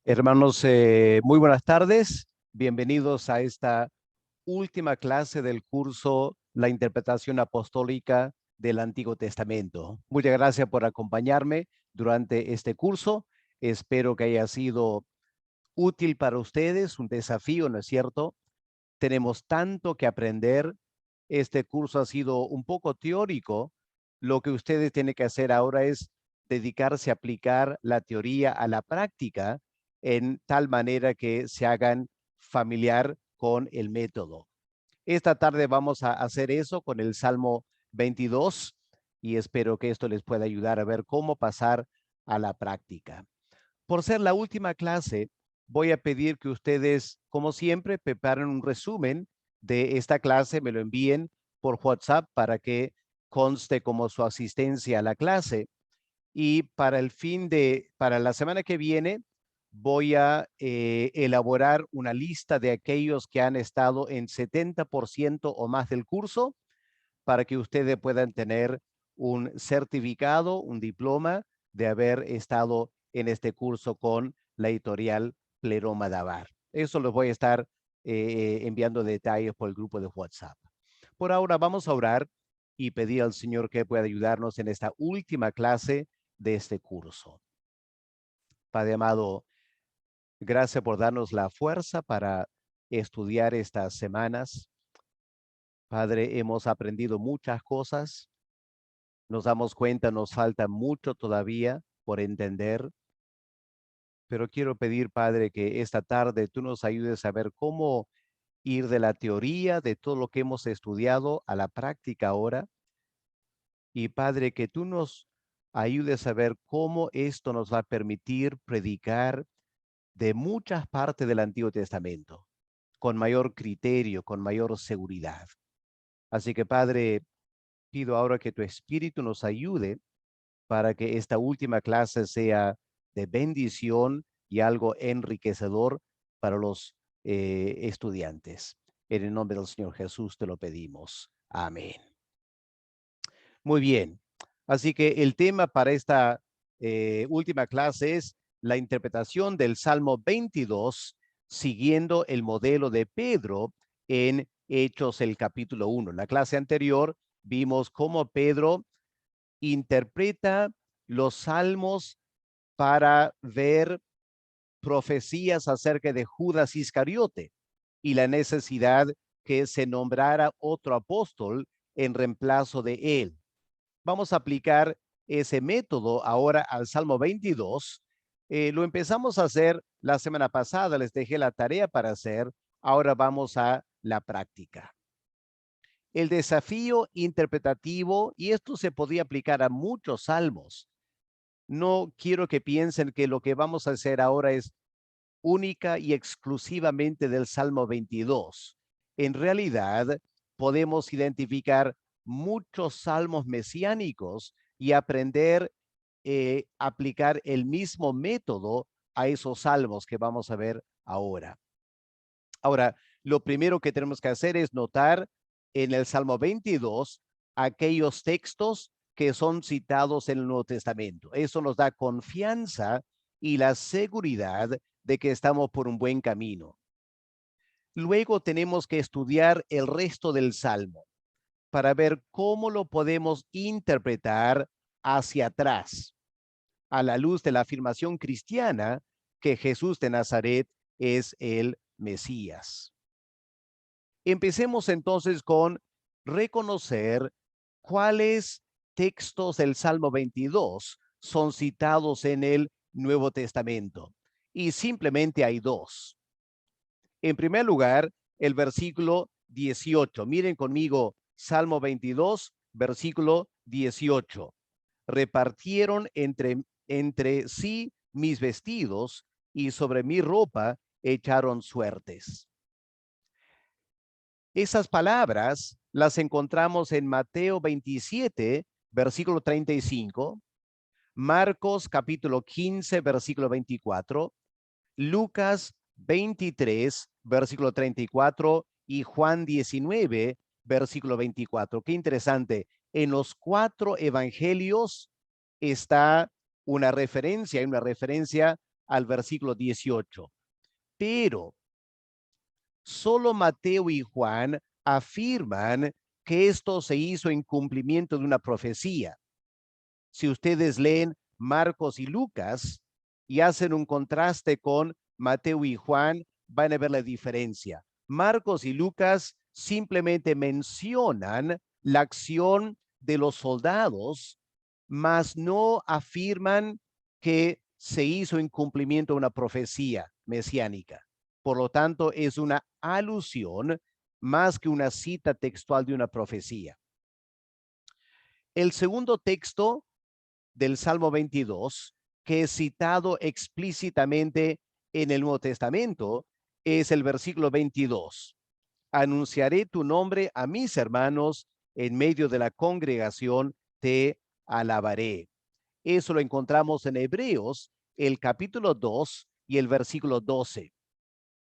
Hermanos, muy buenas tardes. Bienvenidos a esta última clase del curso La Interpretación Apostólica del Antiguo Testamento. Muchas gracias por acompañarme durante este curso. Espero que haya sido útil para ustedes, un desafío, ¿no es cierto? Tenemos tanto que aprender. Este curso ha sido un poco teórico. Lo que ustedes tienen que hacer ahora es dedicarse a aplicar la teoría a la práctica en tal manera que se hagan familiar con el método. Esta tarde vamos a hacer eso con el Salmo 22 y espero que esto les pueda ayudar a ver cómo pasar a la práctica. Por ser la última clase, voy a pedir que ustedes, como siempre, preparen un resumen de esta clase, me lo envíen por WhatsApp para que conste como su asistencia a la clase. Y para la semana que viene, voy a elaborar una lista de aquellos que han estado en 70% o más del curso para que ustedes puedan tener un certificado, un diploma de haber estado en este curso con la editorial Pleroma Davar. Eso los voy a estar enviando detalles por el grupo de WhatsApp. Por ahora vamos a orar y pedir al Señor que pueda ayudarnos en esta última clase de este curso. Padre amado, gracias por darnos la fuerza para estudiar estas semanas. Padre, hemos aprendido muchas cosas. Nos damos cuenta, nos falta mucho todavía por entender, pero quiero pedir, Padre, que esta tarde tú nos ayudes a ver cómo ir de la teoría de todo lo que hemos estudiado a la práctica ahora. Y Padre, que tú nos ayudes a ver cómo esto nos va a permitir predicar de muchas partes del Antiguo Testamento, con mayor criterio, con mayor seguridad. Así que, Padre, pido ahora que tu Espíritu nos ayude para que esta última clase sea de bendición y algo enriquecedor para los estudiantes. En el nombre del Señor Jesús te lo pedimos. Amén. Muy bien. Así que el tema para esta última clase es la interpretación del Salmo 22, siguiendo el modelo de Pedro en Hechos el capítulo 1. En la clase anterior vimos cómo Pedro interpreta los salmos para ver profecías acerca de Judas Iscariote y la necesidad que se nombrara otro apóstol en reemplazo de él. Vamos a aplicar ese método ahora al Salmo 22. Lo empezamos a hacer la semana pasada, les dejé la tarea para hacer. Ahora vamos a la práctica. El desafío interpretativo, y esto se podría aplicar a muchos salmos. No quiero que piensen que lo que vamos a hacer ahora es única y exclusivamente del Salmo 22. En realidad, podemos identificar muchos salmos mesiánicos y aprender a aplicar el mismo método a esos salmos que vamos a ver ahora. Ahora, lo primero que tenemos que hacer es notar en el Salmo 22 aquellos textos que son citados en el Nuevo Testamento. Eso nos da confianza y la seguridad de que estamos por un buen camino. Luego tenemos que estudiar el resto del Salmo para ver cómo lo podemos interpretar hacia atrás, a la luz de la afirmación cristiana que Jesús de Nazaret es el Mesías. Empecemos entonces con reconocer cuáles textos del Salmo 22 son citados en el Nuevo Testamento. Y simplemente hay dos. En primer lugar, el versículo 18. Miren conmigo, Salmo 22, versículo 18. Repartieron entre sí mis vestidos y sobre mi ropa echaron suertes. Esas palabras las encontramos en Mateo 27, versículo 35, Marcos capítulo 15, versículo 24, Lucas 23, versículo 34 y Juan 19, versículo 24. Qué interesante. En los cuatro evangelios está una referencia al versículo 18. Pero solo Mateo y Juan afirman que esto se hizo en cumplimiento de una profecía. Si ustedes leen Marcos y Lucas y hacen un contraste con Mateo y Juan, van a ver la diferencia. Marcos y Lucas simplemente mencionan la acción de los soldados, mas no afirman que se hizo en cumplimiento de una profecía mesiánica. Por lo tanto, es una alusión más que una cita textual de una profecía. El segundo texto del Salmo 22, que es citado explícitamente en el Nuevo Testamento, es el versículo 22. Anunciaré tu nombre a mis hermanos, en medio de la congregación te alabaré. Eso lo encontramos en Hebreos, el capítulo 2 y el versículo 12,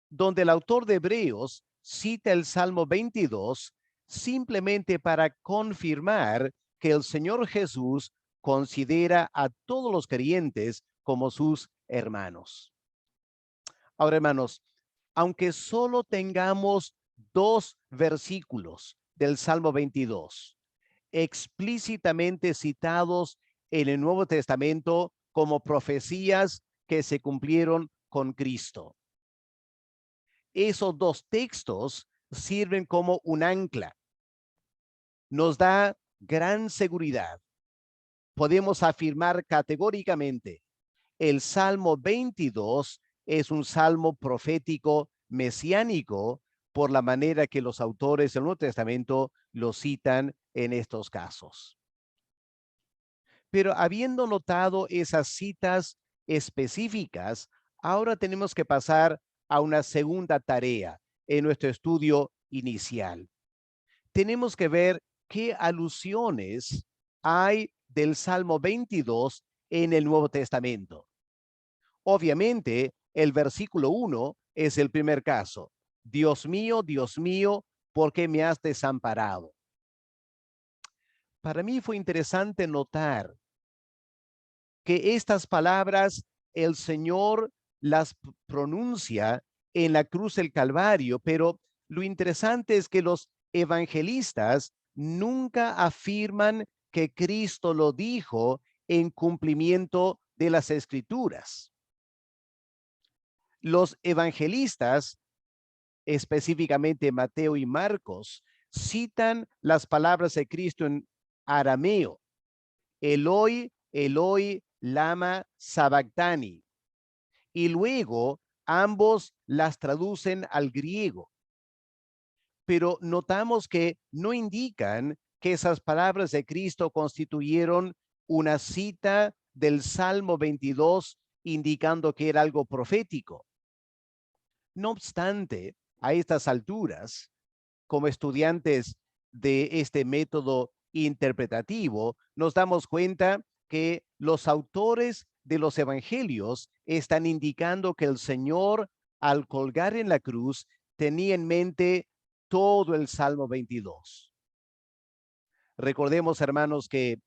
donde el autor de Hebreos cita el Salmo 22 simplemente para confirmar que el Señor Jesús considera a todos los creyentes como sus hermanos. Ahora, hermanos, aunque solo tengamos 2 versículos del Salmo 22 explícitamente citados en el Nuevo Testamento como profecías que se cumplieron con Cristo, esos 2 textos sirven como un ancla. Nos da gran seguridad. Podemos afirmar categóricamente, el Salmo 22 es un salmo profético mesiánico por la manera que los autores del Nuevo Testamento lo citan en estos casos. Pero habiendo notado esas citas específicas, ahora tenemos que pasar a una segunda tarea en nuestro estudio inicial. Tenemos que ver qué alusiones hay del Salmo 22 en el Nuevo Testamento. Obviamente, el versículo 1 es el primer caso. Dios mío, ¿por qué me has desamparado? Para mí fue interesante notar que estas palabras el Señor las pronuncia en la cruz del Calvario, pero lo interesante es que los evangelistas nunca afirman que Cristo lo dijo en cumplimiento de las Escrituras. Los evangelistas, específicamente Mateo y Marcos, citan las palabras de Cristo en arameo: Eloi, Eloi, lama sabactani. Y luego ambos las traducen al griego. Pero notamos que no indican que esas palabras de Cristo constituyeron una cita del Salmo 22 indicando que era algo profético. No obstante, a estas alturas, como estudiantes de este método interpretativo, nos damos cuenta que los autores de los evangelios están indicando que el Señor, al colgar en la cruz, tenía en mente todo el Salmo 22. Recordemos, hermanos, que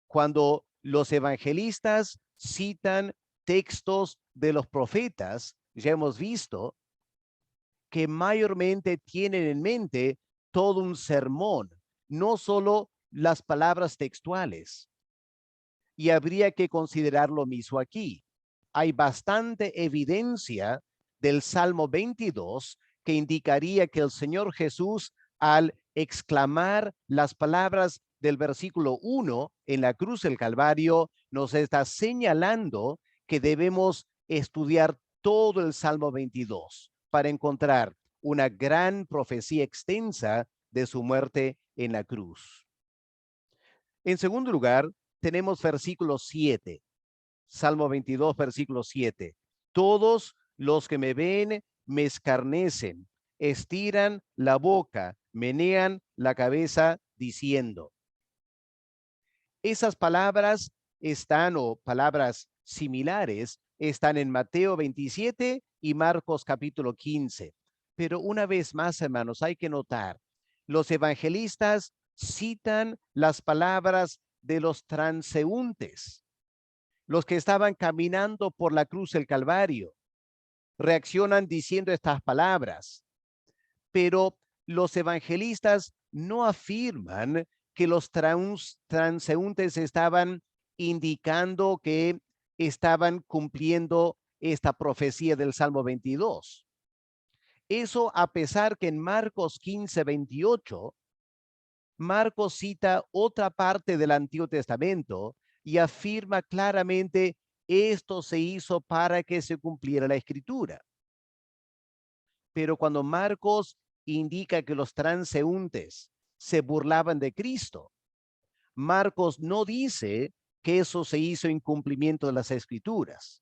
cuando los evangelistas citan textos de los profetas, ya hemos visto que mayormente tienen en mente todo un sermón, no solo las palabras textuales. Y habría que considerar lo mismo aquí. Hay bastante evidencia del Salmo 22 que indicaría que el Señor Jesús, al exclamar las palabras del versículo 1 en la cruz del Calvario, nos está señalando que debemos estudiar todo el Salmo 22 para encontrar una gran profecía extensa de su muerte en la cruz. En segundo lugar, tenemos versículo 7, Salmo 22, versículo 7. Todos los que me ven me escarnecen, estiran la boca, menean la cabeza diciendo. Esas palabras están, o palabras similares, están en Mateo 27 y Marcos capítulo 15. Pero una vez más, hermanos, hay que notar, los evangelistas citan las palabras de los transeúntes. Los que estaban caminando por la cruz del Calvario reaccionan diciendo estas palabras, pero los evangelistas no afirman que los transeúntes estaban indicando que estaban cumpliendo esta profecía del Salmo 22. Eso a pesar que en Marcos 15:28, Marcos cita otra parte del Antiguo Testamento y afirma claramente esto se hizo para que se cumpliera la escritura. Pero cuando Marcos indica que los transeúntes se burlaban de Cristo, Marcos no dice que eso se hizo en cumplimiento de las escrituras.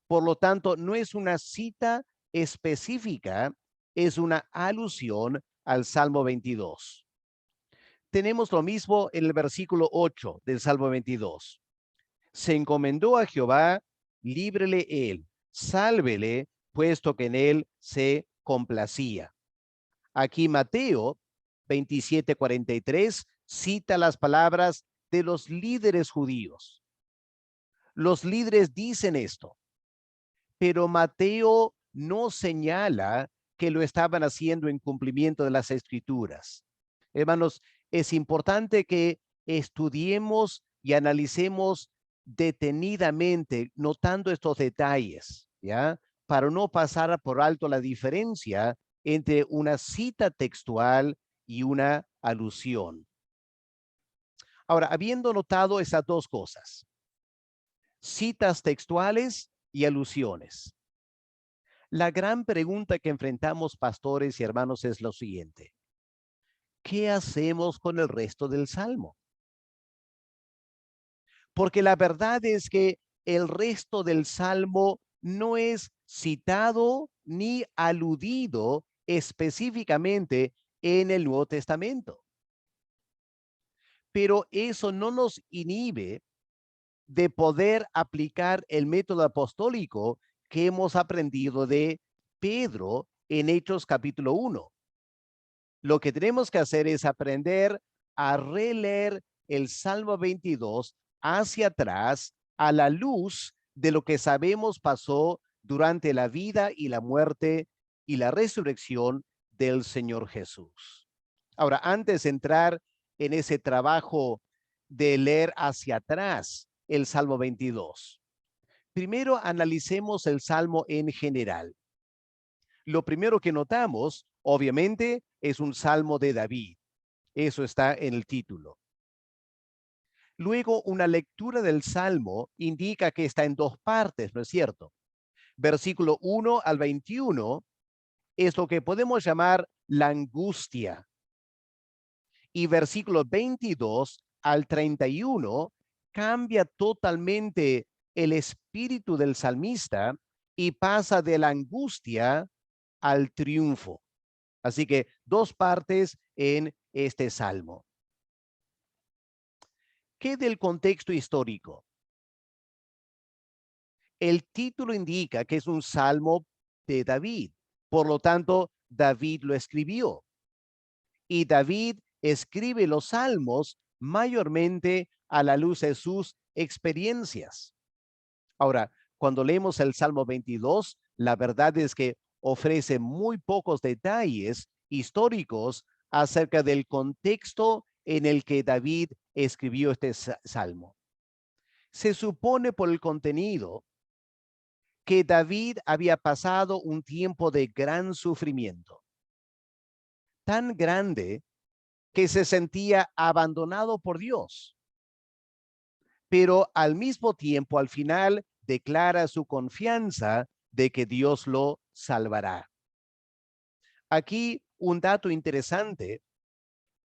Por lo tanto, no es una cita específica, es una alusión al Salmo 22. Tenemos lo mismo en el versículo 8 del Salmo 22. Se encomendó a Jehová, líbrele él, sálvele, puesto que en él se complacía. Aquí Mateo 27:43 cita las palabras de los líderes judíos. Los líderes dicen esto, pero Mateo no señala que lo estaban haciendo en cumplimiento de las escrituras. Hermanos, es importante que estudiemos y analicemos detenidamente, notando estos detalles, ¿ya? Para no pasar por alto la diferencia entre una cita textual y una alusión. Ahora, habiendo notado esas dos cosas, citas textuales y alusiones, la gran pregunta que enfrentamos, pastores y hermanos, es lo siguiente: ¿qué hacemos con el resto del Salmo? Porque la verdad es que el resto del Salmo no es citado ni aludido específicamente en el Nuevo Testamento. Pero eso no nos inhibe de poder aplicar el método apostólico que hemos aprendido de Pedro en Hechos capítulo 1. Lo que tenemos que hacer es aprender a releer el Salmo 22 hacia atrás a la luz de lo que sabemos pasó durante la vida y la muerte y la resurrección del Señor Jesús. Ahora, antes de entrar en ese trabajo de leer hacia atrás el Salmo 22, primero analicemos el Salmo en general. Lo primero que notamos, obviamente, es un Salmo de David. Eso está en el título. Luego, una lectura del Salmo indica que está en dos partes, ¿no es cierto? Versículo 1 al 21 es lo que podemos llamar la angustia. Y versículo 22 al 31 cambia totalmente el espíritu del salmista y pasa de la angustia al triunfo. Así que dos partes en este salmo. ¿Qué del contexto histórico? El título indica que es un salmo de David. Por lo tanto, David lo escribió. Y David escribe los salmos mayormente a la luz de sus experiencias. Ahora, cuando leemos el Salmo 22, la verdad es que ofrece muy pocos detalles históricos acerca del contexto en el que David escribió este salmo. Se supone por el contenido que David había pasado un tiempo de gran sufrimiento, tan grande que se sentía abandonado por Dios, pero al mismo tiempo, al final, declara su confianza de que Dios lo salvará. Aquí un dato interesante.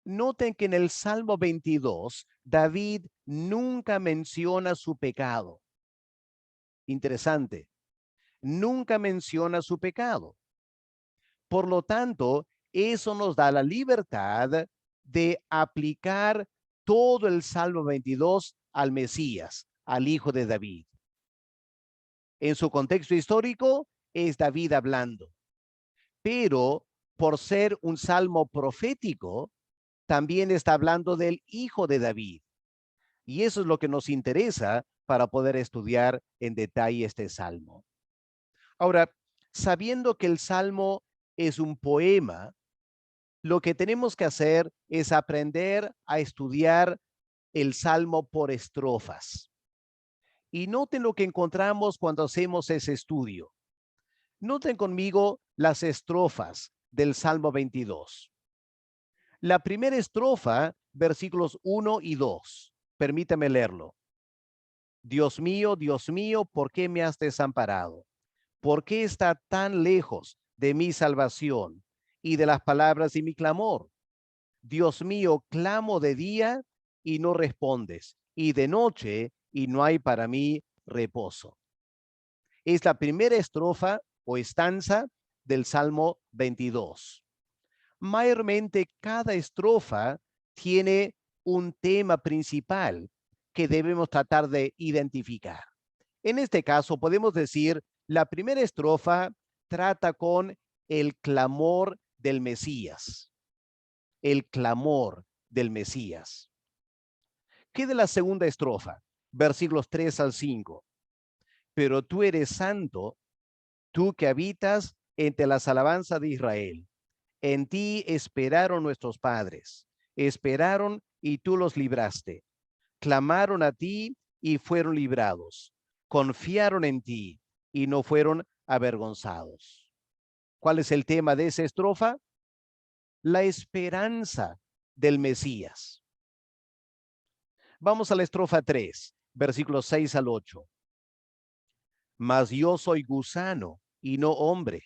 Noten que en el Salmo 22, David nunca menciona su pecado. Interesante. Nunca menciona su pecado. Por lo tanto, eso nos da la libertad de aplicar todo el Salmo 22 al Mesías, al hijo de David. En su contexto histórico es David hablando, pero por ser un salmo profético, también está hablando del hijo de David. Y eso es lo que nos interesa para poder estudiar en detalle este salmo. Ahora, sabiendo que el salmo es un poema, lo que tenemos que hacer es aprender a estudiar el salmo por estrofas. Y noten lo que encontramos cuando hacemos ese estudio. Noten conmigo las estrofas del Salmo 22. La primera estrofa, versículos 1 y 2. Permítame leerlo. Dios mío, ¿por qué me has desamparado? ¿Por qué está tan lejos de mi salvación y de las palabras de mi clamor? Dios mío, clamo de día y no respondes, y de noche y no hay para mí reposo. Es la primera estrofa o estanza del Salmo 22. Mayormente cada estrofa tiene un tema principal que debemos tratar de identificar. En este caso podemos decir, la primera estrofa trata con el clamor del Mesías. El clamor del Mesías. ¿Qué de la segunda estrofa? Versículos 3 al 5. Pero tú eres santo, tú que habitas entre las alabanzas de Israel. En ti esperaron nuestros padres. Esperaron y tú los libraste. Clamaron a ti y fueron librados. Confiaron en ti y no fueron avergonzados. ¿Cuál es el tema de esa estrofa? La esperanza del Mesías. Vamos a la estrofa 3, versículos 6 al 8. Mas yo soy gusano y no hombre,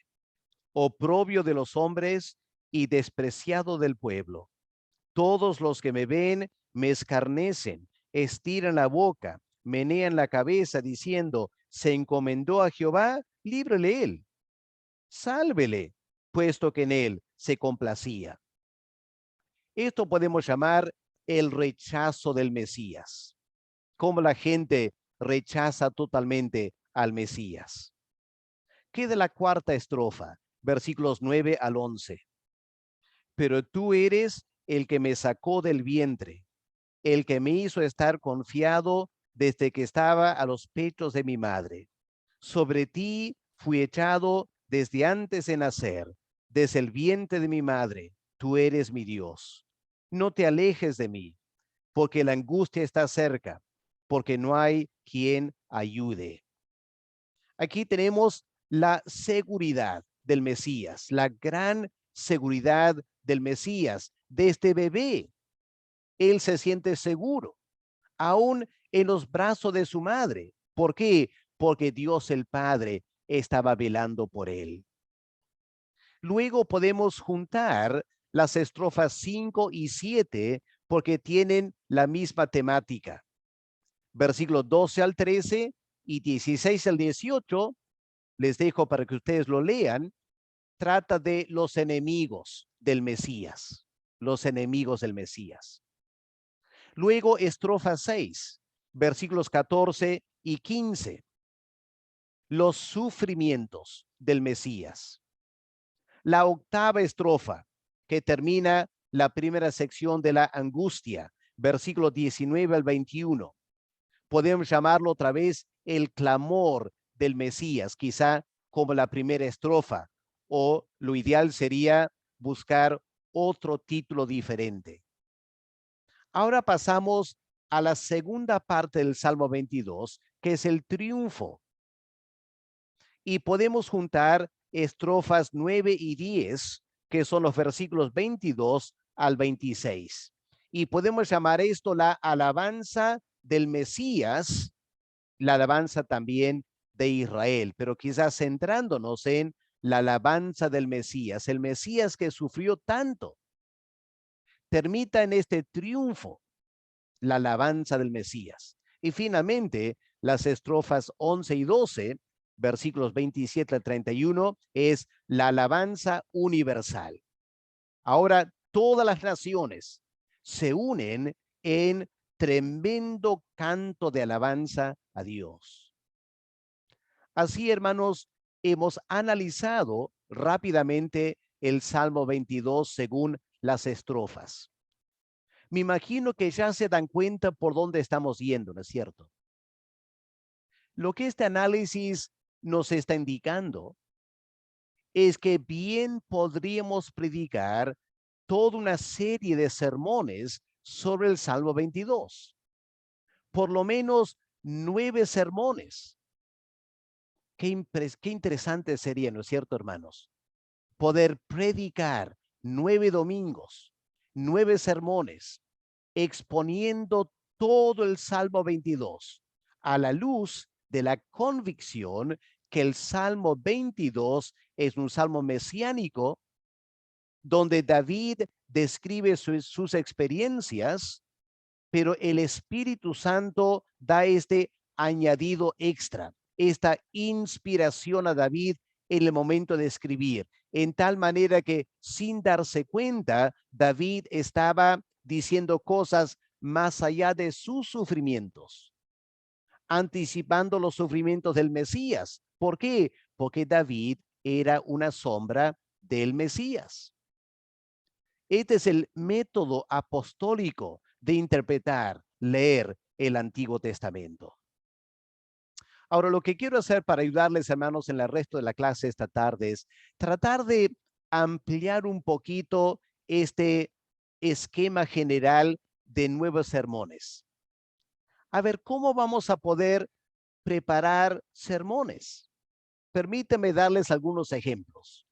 oprobio de los hombres y despreciado del pueblo. Todos los que me ven me escarnecen, estiran la boca, menean la cabeza diciendo, se encomendó a Jehová, líbrele él. Sálvele, puesto que en él se complacía. Esto podemos llamar el rechazo del Mesías. Cómo la gente rechaza totalmente al Mesías. ¿Qué de la cuarta estrofa? Versículos 9 al 11. Pero tú eres el que me sacó del vientre, el que me hizo estar confiado desde que estaba a los pechos de mi madre. Sobre ti fui echado desde antes de nacer, desde el vientre de mi madre. Tú eres mi Dios. No te alejes de mí, porque la angustia está cerca, porque no hay quien ayude. Aquí tenemos la seguridad del Mesías, la gran seguridad del Mesías, de este bebé. Él se siente seguro, aún en los brazos de su madre. ¿Por qué? Porque Dios el Padre estaba velando por él. Luego podemos juntar las estrofas 5 y 7 porque tienen la misma temática. Versículos 12 al 13 y 16 al 18, les dejo para que ustedes lo lean, trata de los enemigos del Mesías, los enemigos del Mesías. Luego, estrofa 6, versículos 14 y 15, los sufrimientos del Mesías. La octava estrofa, que termina la primera sección de la angustia, versículos 19 al 21. Podemos llamarlo otra vez el clamor del Mesías, quizá como la primera estrofa, o lo ideal sería buscar otro título diferente. Ahora pasamos a la segunda parte del Salmo 22, que es el triunfo. Y podemos juntar estrofas 9 y 10, que son los versículos 22 al 26. Y podemos llamar esto la alabanza del Mesías, la alabanza también de Israel, pero quizás centrándonos en la alabanza del Mesías, el Mesías que sufrió tanto. Termina en este triunfo, la alabanza del Mesías. Y finalmente, las estrofas 11 y 12, versículos 27 al 31, es la alabanza universal. Ahora, todas las naciones se unen en tremendo canto de alabanza a Dios. Así, hermanos, hemos analizado rápidamente el Salmo 22 según las estrofas. Me imagino que ya se dan cuenta por dónde estamos yendo, ¿no es cierto? Lo que este análisis nos está indicando es que bien podríamos predicar toda una serie de sermones sobre el Salmo 22. Por lo menos 9 sermones. Qué interesante sería, ¿no es cierto, hermanos? Poder predicar 9 domingos, 9 sermones, exponiendo todo el Salmo 22 a la luz de la convicción que el Salmo 22 es un salmo mesiánico donde David describe sus experiencias, pero el Espíritu Santo da este añadido extra, esta inspiración a David en el momento de escribir, en tal manera que sin darse cuenta, David estaba diciendo cosas más allá de sus sufrimientos, anticipando los sufrimientos del Mesías. ¿Por qué? Porque David era una sombra del Mesías. Este es el método apostólico de interpretar, leer el Antiguo Testamento. Ahora, lo que quiero hacer para ayudarles, hermanos, en el resto de la clase esta tarde es tratar de ampliar un poquito este esquema general de nuevos sermones. A ver, ¿cómo vamos a poder preparar sermones? Permíteme darles algunos ejemplos.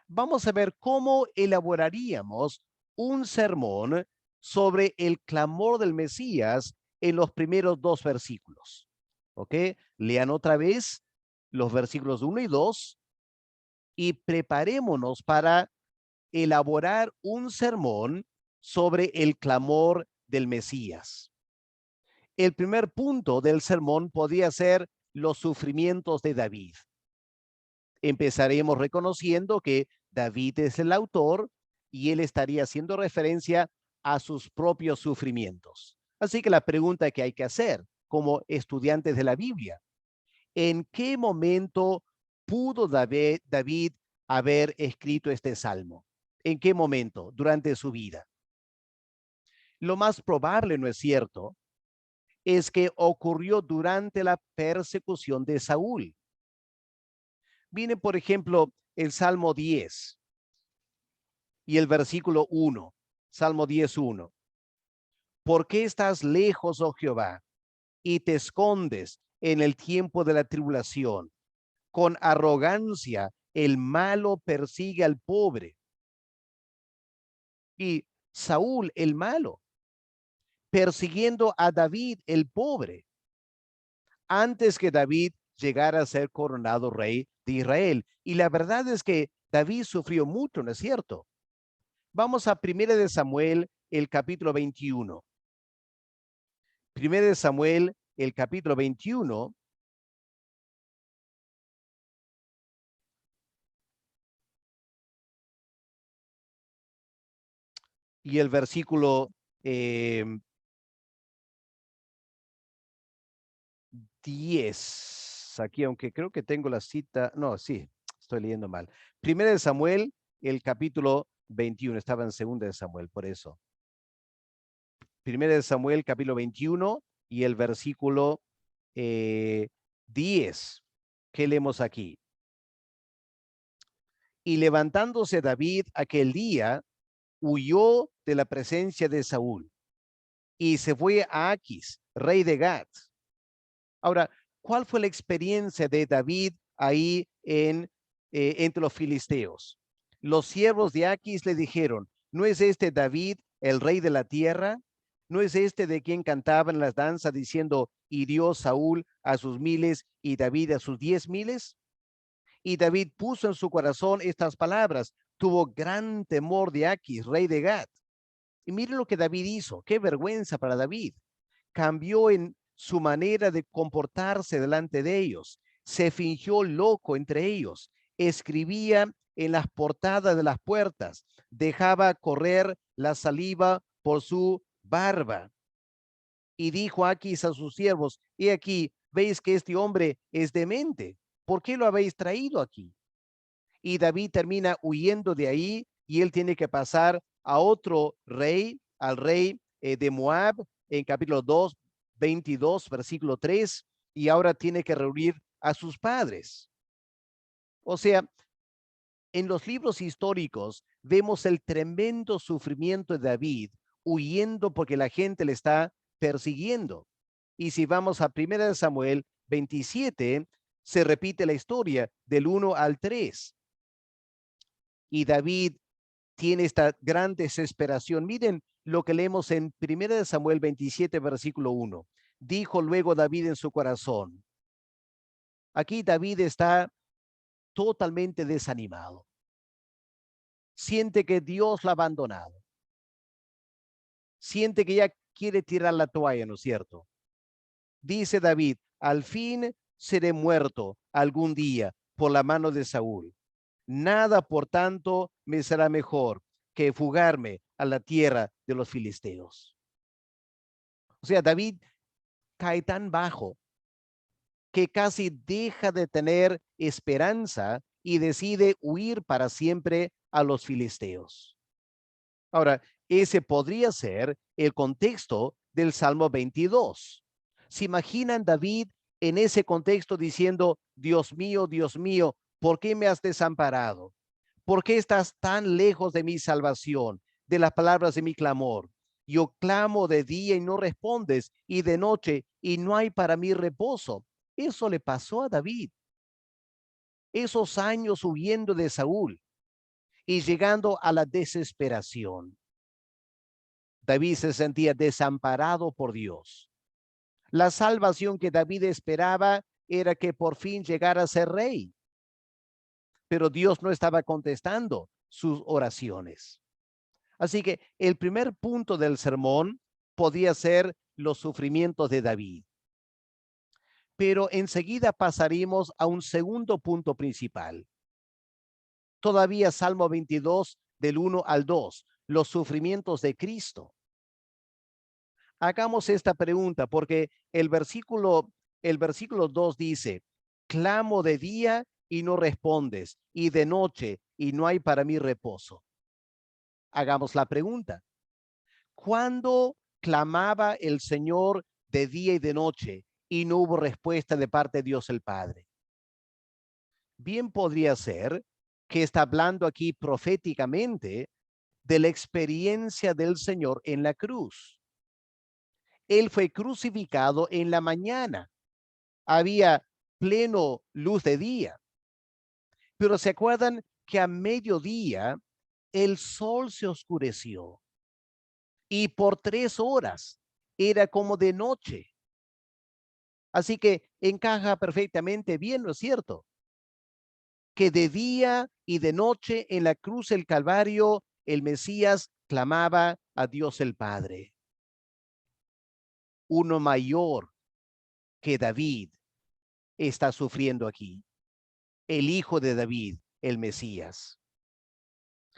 Vamos a ver cómo elaboraríamos un sermón sobre el clamor del Mesías en los primeros 2 versículos. ¿Ok? Lean otra vez los versículos 1 y 2 y preparémonos para elaborar un sermón sobre el clamor del Mesías. El primer punto del sermón podría ser los sufrimientos de David. Empezaremos reconociendo que David es el autor y él estaría haciendo referencia a sus propios sufrimientos. Así que la pregunta que hay que hacer como estudiantes de la Biblia, ¿en qué momento pudo David haber escrito este salmo? ¿En qué momento? Durante su vida. Lo más probable, ¿no es cierto?, es que ocurrió durante la persecución de Saúl. Viene, por ejemplo, el Salmo 10 y el versículo 1, Salmo 10:1. ¿Por qué estás lejos, oh Jehová, y te escondes en el tiempo de la tribulación? Con arrogancia el malo persigue al pobre. Y Saúl, el malo, persiguiendo a David, el pobre, antes que David llegara a ser coronado rey de Israel. Y la verdad es que David sufrió mucho, ¿no es cierto? Vamos a 1 de Samuel, el capítulo 21. 1 de Samuel, el capítulo 21. Y el versículo 10. Aquí, aunque creo que tengo la cita. No, sí, estoy leyendo mal. 1 de Samuel, el capítulo 21. Estaba en 2 de Samuel, por eso. 1 de Samuel, capítulo 21 y el versículo 10. ¿Qué leemos aquí? Y levantándose David aquel día, huyó de la presencia de Saúl y se fue a Aquis, rey de Gat. Ahora, ¿cuál fue la experiencia de David ahí entre los filisteos? Los siervos de Aquis le dijeron, ¿no es este David el rey de la tierra? ¿No es este de quien cantaban las danzas diciendo, hirió Saúl a sus miles y David a sus 10,000? Y David puso en su corazón estas palabras, tuvo gran temor de Aquis, rey de Gat. Y miren lo que David hizo, qué vergüenza para David. Cambió en su manera de comportarse delante de ellos, se fingió loco entre ellos, escribía en las portadas de las puertas, dejaba correr la saliva por su barba. Y dijo a Aquis a sus siervos, he aquí, veis que este hombre es demente, ¿por qué lo habéis traído aquí? Y David termina huyendo de ahí y él tiene que pasar a otro rey, al rey de Moab, en capítulo 2, 22, versículo 3. y ahora tiene que reunir a sus padres. O sea, en los libros históricos vemos el tremendo sufrimiento de David huyendo porque la gente le está persiguiendo. Y si vamos a 1 Samuel 27, se repite la historia del 1 al 3. Y David tiene esta gran desesperación. Miren lo que leemos en 1 Samuel 27, versículo 1. Dijo luego David en su corazón. Aquí David está totalmente desanimado. Siente que Dios la ha abandonado. Siente que ya quiere tirar la toalla, ¿no es cierto? Dice David, al fin seré muerto algún día por la mano de Saúl. Nada, por tanto, me será mejor que fugarme a la tierra de los filisteos. O sea, David cae tan bajo que casi deja de tener esperanza y decide huir para siempre a los filisteos. Ahora, ese podría ser el contexto del Salmo 22. ¿Se imaginan David en ese contexto diciendo, Dios mío, ¿por qué me has desamparado? ¿Por qué estás tan lejos de mi salvación, de las palabras de mi clamor? Yo clamo de día y no respondes, y de noche y no hay para mí reposo. Eso le pasó a David. Esos años huyendo de Saúl y llegando a la desesperación. David se sentía desamparado por Dios. La salvación que David esperaba era que por fin llegara a ser rey, pero Dios no estaba contestando sus oraciones. Así que el primer punto del sermón podía ser los sufrimientos de David. Pero enseguida pasaremos a un segundo punto principal. Todavía Salmo 22 del 1 al 2, los sufrimientos de Cristo. Hagamos esta pregunta porque el versículo 2 dice, clamo de día y no respondes, y de noche y no hay para mí reposo. Hagamos la pregunta. ¿Cuándo clamaba el Señor de día y de noche y no hubo respuesta de parte de Dios el Padre? Bien podría ser que está hablando aquí proféticamente de la experiencia del Señor en la cruz. Él fue crucificado en la mañana. Había pleno luz de día. Pero ¿se acuerdan que a mediodía el sol se oscureció? Y por 3 horas era como de noche. Así que encaja perfectamente bien, ¿no es cierto? Que de día y de noche en la cruz del Calvario, el Mesías clamaba a Dios el Padre. Uno mayor que David está sufriendo aquí. El hijo de David, el Mesías.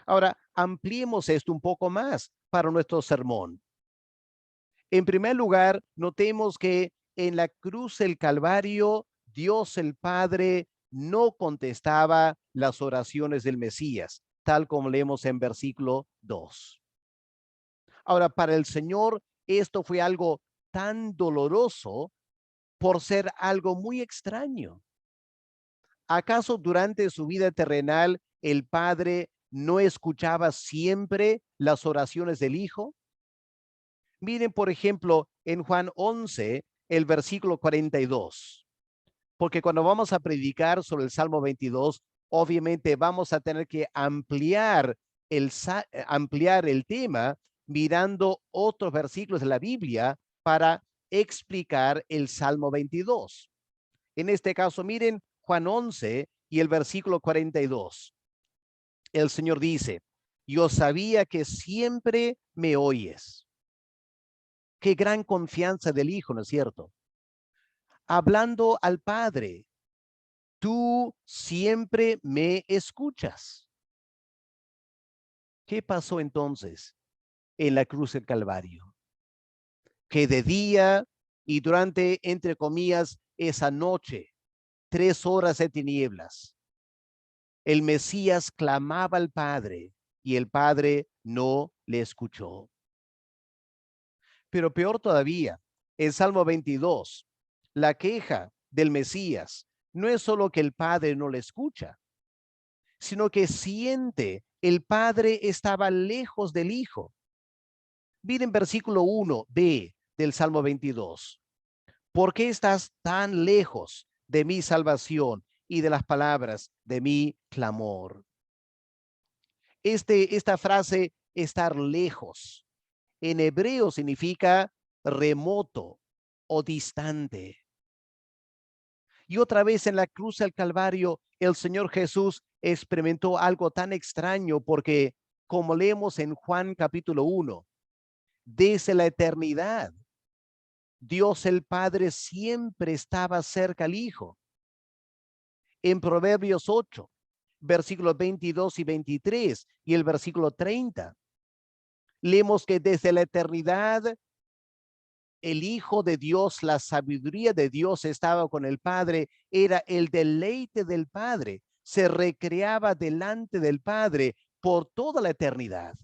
Ahora, ampliemos esto un poco más para nuestro sermón. En primer lugar, notemos que en la cruz del Calvario, Dios el Padre no contestaba las oraciones del Mesías, tal como leemos en versículo 2. Ahora, para el Señor, esto fue algo tan doloroso por ser algo muy extraño. ¿Acaso durante su vida terrenal el Padre no escuchaba siempre las oraciones del Hijo? Miren, por ejemplo, en Juan 11, el versículo 42, porque cuando vamos a predicar sobre el Salmo 22, obviamente vamos a tener que ampliar el tema mirando otros versículos de la Biblia para explicar el Salmo 22. En este caso, miren Juan 11 y el versículo 42. El Señor dice, yo sabía que siempre me oyes. Qué gran confianza del Hijo, ¿no es cierto? Hablando al Padre, tú siempre me escuchas. ¿Qué pasó entonces en la cruz del Calvario? Que de día y durante, entre comillas, esa noche, 3 horas de tinieblas, el Mesías clamaba al Padre y el Padre no le escuchó. Pero peor todavía, en Salmo 22, La queja del Mesías no es solo que el Padre no le escucha, sino que siente el Padre estaba lejos del Hijo. Miren versículo 1b del Salmo 22. ¿Por qué estás tan lejos de mi salvación y de las palabras de mi clamor? Esta frase, estar lejos, en hebreo significa remoto o distante. Y otra vez en la cruz del Calvario, el Señor Jesús experimentó algo tan extraño porque, como leemos en Juan capítulo 1, desde la eternidad, Dios el Padre siempre estaba cerca al Hijo. En Proverbios 8, versículos 22 y 23 y el versículo 30, leemos que desde la eternidad el Hijo de Dios, la sabiduría de Dios estaba con el Padre, era el deleite del Padre, se recreaba delante del Padre por toda la eternidad.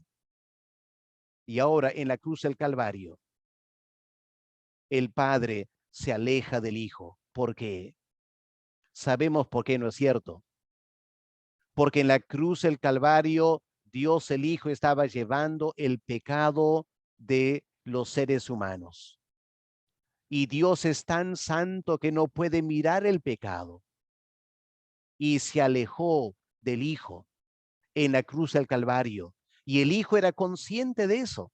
Y ahora en la cruz del Calvario, el Padre se aleja del Hijo. ¿Por qué? Sabemos por qué, ¿no es cierto? Porque en la cruz del Calvario, Dios el Hijo estaba llevando el pecado de los seres humanos. Y Dios es tan santo que no puede mirar el pecado. Y se alejó del Hijo en la cruz del Calvario. Y el Hijo era consciente de eso.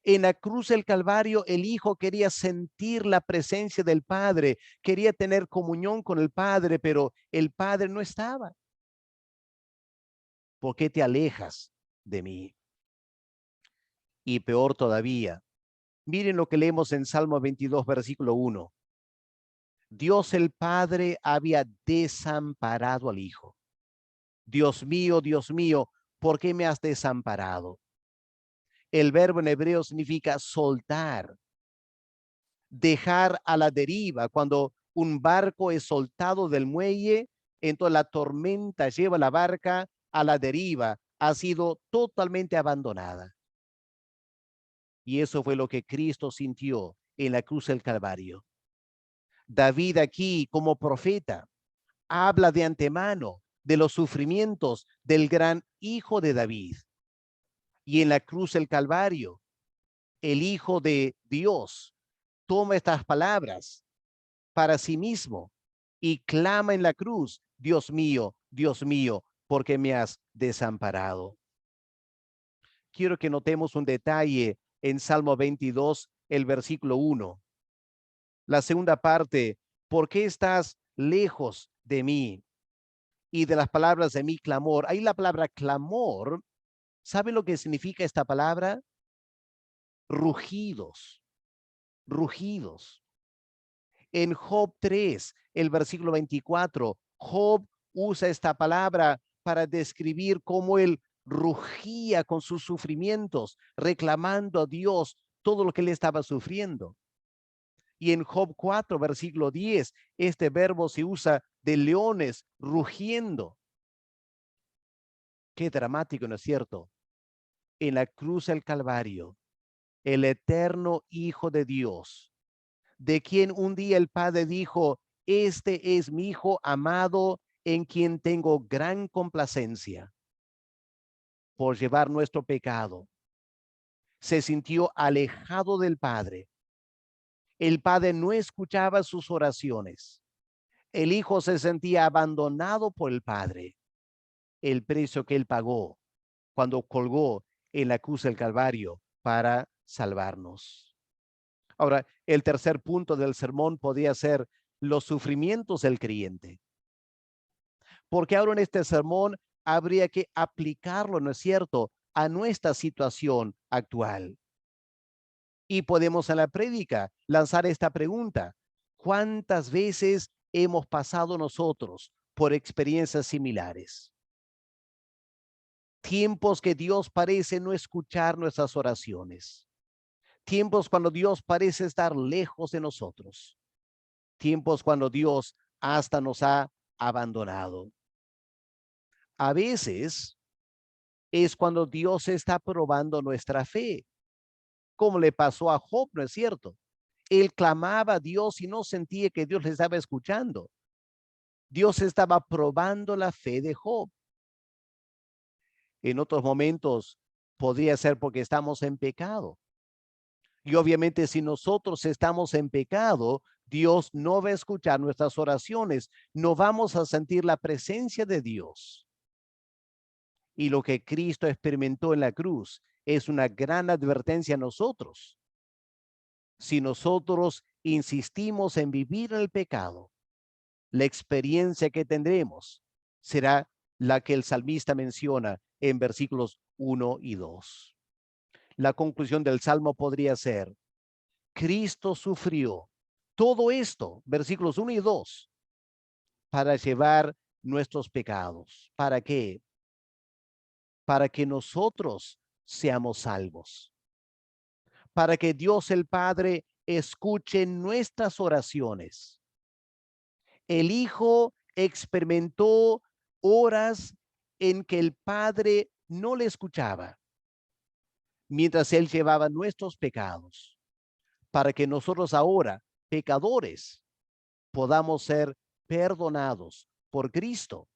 En la cruz del Calvario, el Hijo quería sentir la presencia del Padre, quería tener comunión con el Padre, pero el Padre no estaba. ¿Por qué te alejas de mí? Y peor todavía, miren lo que leemos en Salmo 22, versículo 1. Dios el Padre había desamparado al Hijo. Dios mío, ¿por qué me has desamparado? El verbo en hebreo significa soltar, dejar a la deriva. Cuando un barco es soltado del muelle, entonces la tormenta lleva la barca a la deriva, ha sido totalmente abandonada. Y eso fue lo que Cristo sintió en la cruz del Calvario. David aquí como profeta habla de antemano de los sufrimientos del gran hijo de David. Y en la cruz del Calvario, el Hijo de Dios toma estas palabras para sí mismo y clama en la cruz, Dios mío, ¿por qué me has desamparado? Quiero que notemos un detalle en Salmo 22, el versículo 1. La segunda parte, ¿por qué estás lejos de mí? Y de las palabras de mi clamor. Ahí la palabra clamor, ¿sabe lo que significa esta palabra? Rugidos, rugidos. En Job 3, el versículo 24, Job usa esta palabra para describir cómo él rugía con sus sufrimientos, reclamando a Dios todo lo que él estaba sufriendo. Y en Job 4, versículo 10, este verbo se usa de leones rugiendo. Qué dramático, ¿no es cierto? En la cruz del Calvario, el eterno Hijo de Dios, de quien un día el Padre dijo, este es mi Hijo amado en quien tengo gran complacencia, por llevar nuestro pecado. Se sintió alejado del Padre. El Padre no escuchaba sus oraciones. El Hijo se sentía abandonado por el Padre. El precio que él pagó cuando colgó en la cruz del Calvario para salvarnos. Ahora, el tercer punto del sermón podría ser los sufrimientos del creyente. Porque ahora en este sermón habría que aplicarlo, ¿no es cierto?, a nuestra situación actual. Y podemos en la prédica lanzar esta pregunta: ¿cuántas veces hemos pasado nosotros por experiencias similares? Tiempos que Dios parece no escuchar nuestras oraciones. Tiempos cuando Dios parece estar lejos de nosotros. Tiempos cuando Dios hasta nos ha abandonado. A veces es cuando Dios está probando nuestra fe, como le pasó a Job, ¿no es cierto? Él clamaba a Dios y no sentía que Dios le estaba escuchando. Dios estaba probando la fe de Job. En otros momentos podría ser porque estamos en pecado. Y obviamente si nosotros estamos en pecado, Dios no va a escuchar nuestras oraciones, no vamos a sentir la presencia de Dios. Y lo que Cristo experimentó en la cruz es una gran advertencia a nosotros. Si nosotros insistimos en vivir en el pecado, la experiencia que tendremos será la que el salmista menciona en versículos 1 y 2. La conclusión del salmo podría ser: Cristo sufrió todo esto, versículos 1 y 2, para llevar nuestros pecados. ¿Para qué? Para que nosotros seamos salvos. Para que Dios el Padre escuche nuestras oraciones. El Hijo experimentó horas en que el Padre no le escuchaba, mientras Él llevaba nuestros pecados, para que nosotros ahora, pecadores, podamos ser perdonados por Cristo.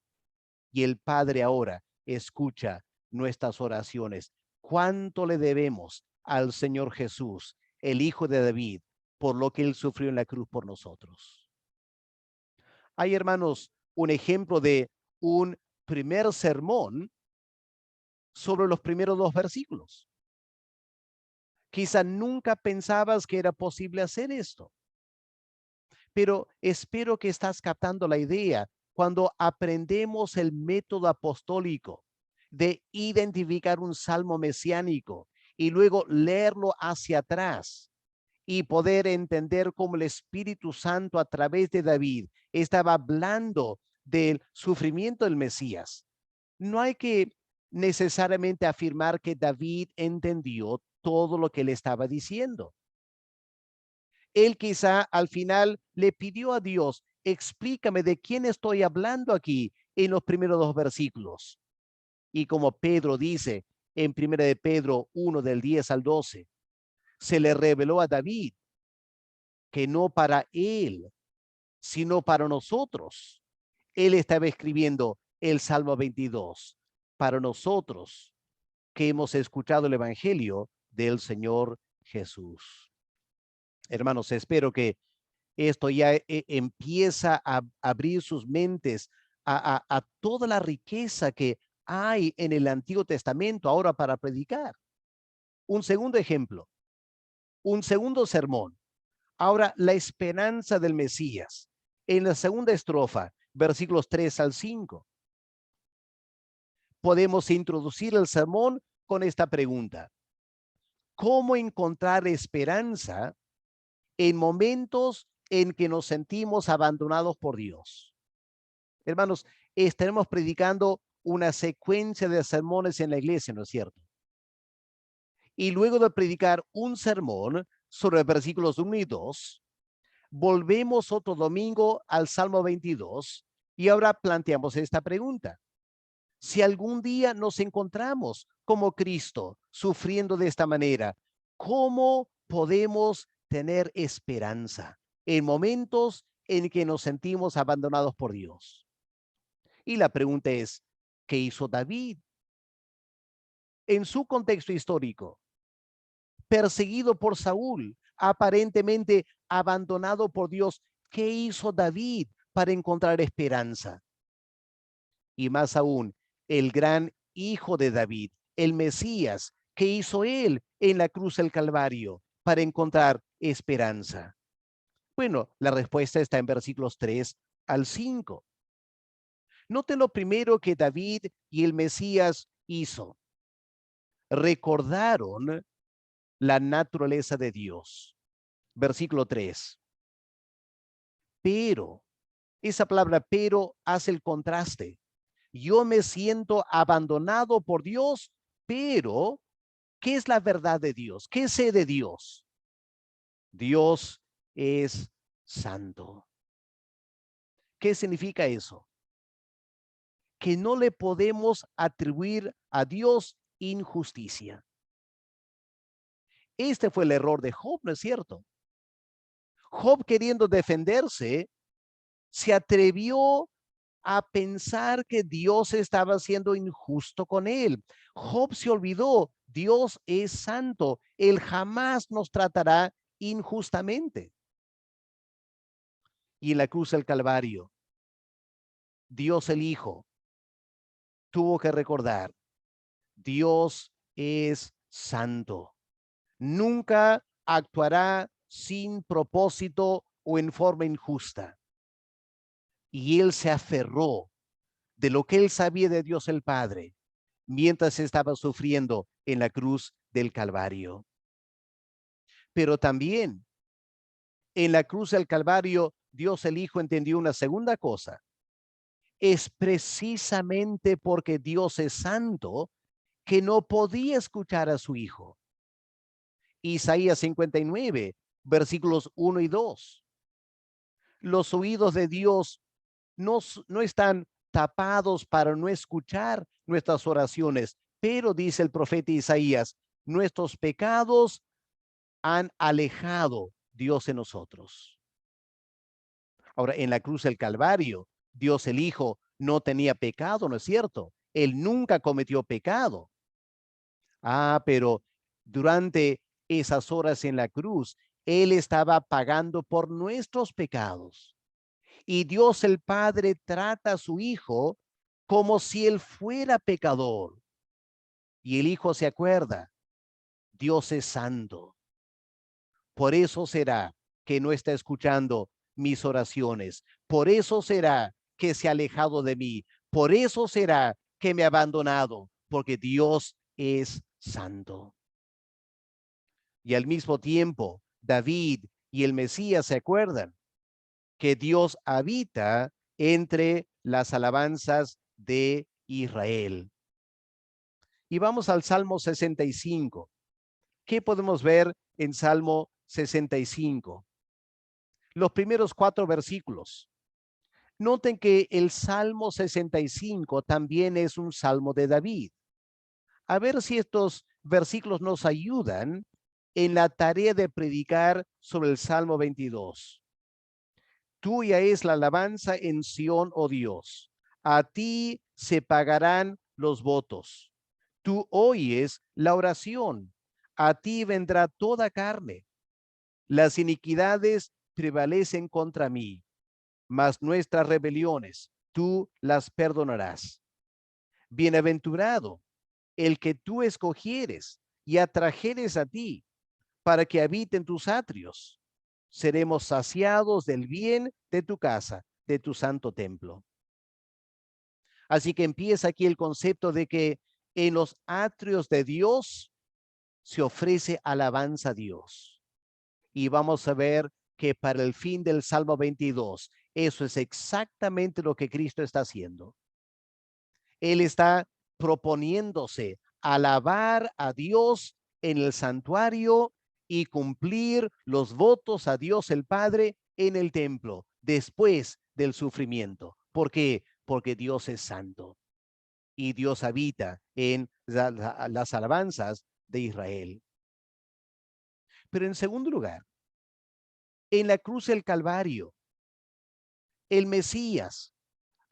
Y el Padre ahora escucha nuestras oraciones. ¿Cuánto le debemos al Señor Jesús, el Hijo de David, por lo que Él sufrió en la cruz por nosotros? Hay, hermanos, un ejemplo de un primer sermón sobre los primeros 2 versículos. Quizá nunca pensabas que era posible hacer esto, pero espero que estás captando la idea cuando aprendemos el método apostólico de identificar un salmo mesiánico y luego leerlo hacia atrás y poder entender cómo el Espíritu Santo a través de David estaba hablando del sufrimiento del Mesías. No hay que necesariamente afirmar que David entendió todo lo que le estaba diciendo. Él quizá al final le pidió a Dios: explícame de quién estoy hablando aquí en los primeros 2 versículos. Y como Pedro dice en 1 de Pedro 1 del 10 al 12, se le reveló a David que no para él, sino para nosotros. Él estaba escribiendo el Salmo 22 para nosotros que hemos escuchado el Evangelio del Señor Jesús. Hermanos, espero que esto ya empieza a abrir sus mentes a toda la riqueza que hay en el Antiguo Testamento ahora para predicar. Un segundo ejemplo, un segundo sermón. Ahora, la esperanza del Mesías. En la segunda estrofa, versículos 3 al 5, podemos introducir el sermón con esta pregunta: ¿cómo encontrar esperanza en momentos en que nos sentimos abandonados por Dios? Hermanos, estaremos predicando una secuencia de sermones en la iglesia, ¿no es cierto? Y luego de predicar un sermón sobre versículos 1 y 2, volvemos otro domingo al Salmo 22 y ahora planteamos esta pregunta: si algún día nos encontramos como Cristo sufriendo de esta manera, ¿cómo podemos tener esperanza en momentos en que nos sentimos abandonados por Dios? Y la pregunta es: ¿qué hizo David? En su contexto histórico, perseguido por Saúl, aparentemente abandonado por Dios, ¿qué hizo David para encontrar esperanza? Y más aún, el gran hijo de David, el Mesías, ¿qué hizo él en la cruz del Calvario para encontrar esperanza? Bueno, la respuesta está en versículos 3 al 5. Note lo primero que David y el Mesías hizo: recordaron la naturaleza de Dios. Versículo 3. Pero, esa palabra pero hace el contraste. Yo me siento abandonado por Dios, pero ¿qué es la verdad de Dios? ¿Qué sé de Dios? Dios es santo. ¿Qué significa eso? Que no le podemos atribuir a Dios injusticia. Este fue el error de Job, ¿no es cierto? Job, queriendo defenderse, se atrevió a pensar que Dios estaba siendo injusto con él. Job se olvidó, Dios es santo, él jamás nos tratará injustamente. Y en la cruz del Calvario, Dios el Hijo tuvo que recordar, Dios es santo. Nunca actuará sin propósito o en forma injusta. Y él se aferró de lo que él sabía de Dios el Padre mientras estaba sufriendo en la cruz del Calvario. Pero también en la cruz del Calvario, Dios el Hijo entendió una segunda cosa. Es precisamente porque Dios es santo que no podía escuchar a su Hijo. Isaías 59, versículos 1 y 2. Los oídos de Dios no están tapados para no escuchar nuestras oraciones, pero dice el profeta Isaías, nuestros pecados han alejado Dios en nosotros. Ahora, en la cruz del Calvario, Dios el Hijo no tenía pecado, ¿no es cierto? Él nunca cometió pecado. Pero durante esas horas en la cruz, Él estaba pagando por nuestros pecados. Y Dios el Padre trata a su Hijo como si Él fuera pecador. Y el Hijo se acuerda, Dios es santo. Por eso será que no está escuchando mis oraciones. Por eso será que se ha alejado de mí. Por eso será que me ha abandonado, porque Dios es santo. Y al mismo tiempo, David y el Mesías se acuerdan que Dios habita entre las alabanzas de Israel. Y vamos al Salmo 65. ¿Qué podemos ver en Salmo 65? Los primeros 4 versículos. Noten que el Salmo 65 también es un salmo de David. A ver si estos versículos nos ayudan en la tarea de predicar sobre el Salmo 22. Tuya es la alabanza en Sión, oh Dios. A ti se pagarán los votos. Tú oyes la oración. A ti vendrá toda carne. Las iniquidades prevalecen contra mí, mas nuestras rebeliones tú las perdonarás. Bienaventurado el que tú escogieres y atrajeres a ti para que habiten tus atrios. Seremos saciados del bien de tu casa, de tu santo templo. Así que empieza aquí el concepto de que en los atrios de Dios se ofrece alabanza a Dios. Y vamos a ver que para el fin del Salmo 22, eso es exactamente lo que Cristo está haciendo. Él está proponiéndose alabar a Dios en el santuario y cumplir los votos a Dios el Padre en el templo después del sufrimiento. ¿Por qué? Porque Dios es santo y Dios habita en las alabanzas de Israel. Pero en segundo lugar, en la cruz del Calvario, el Mesías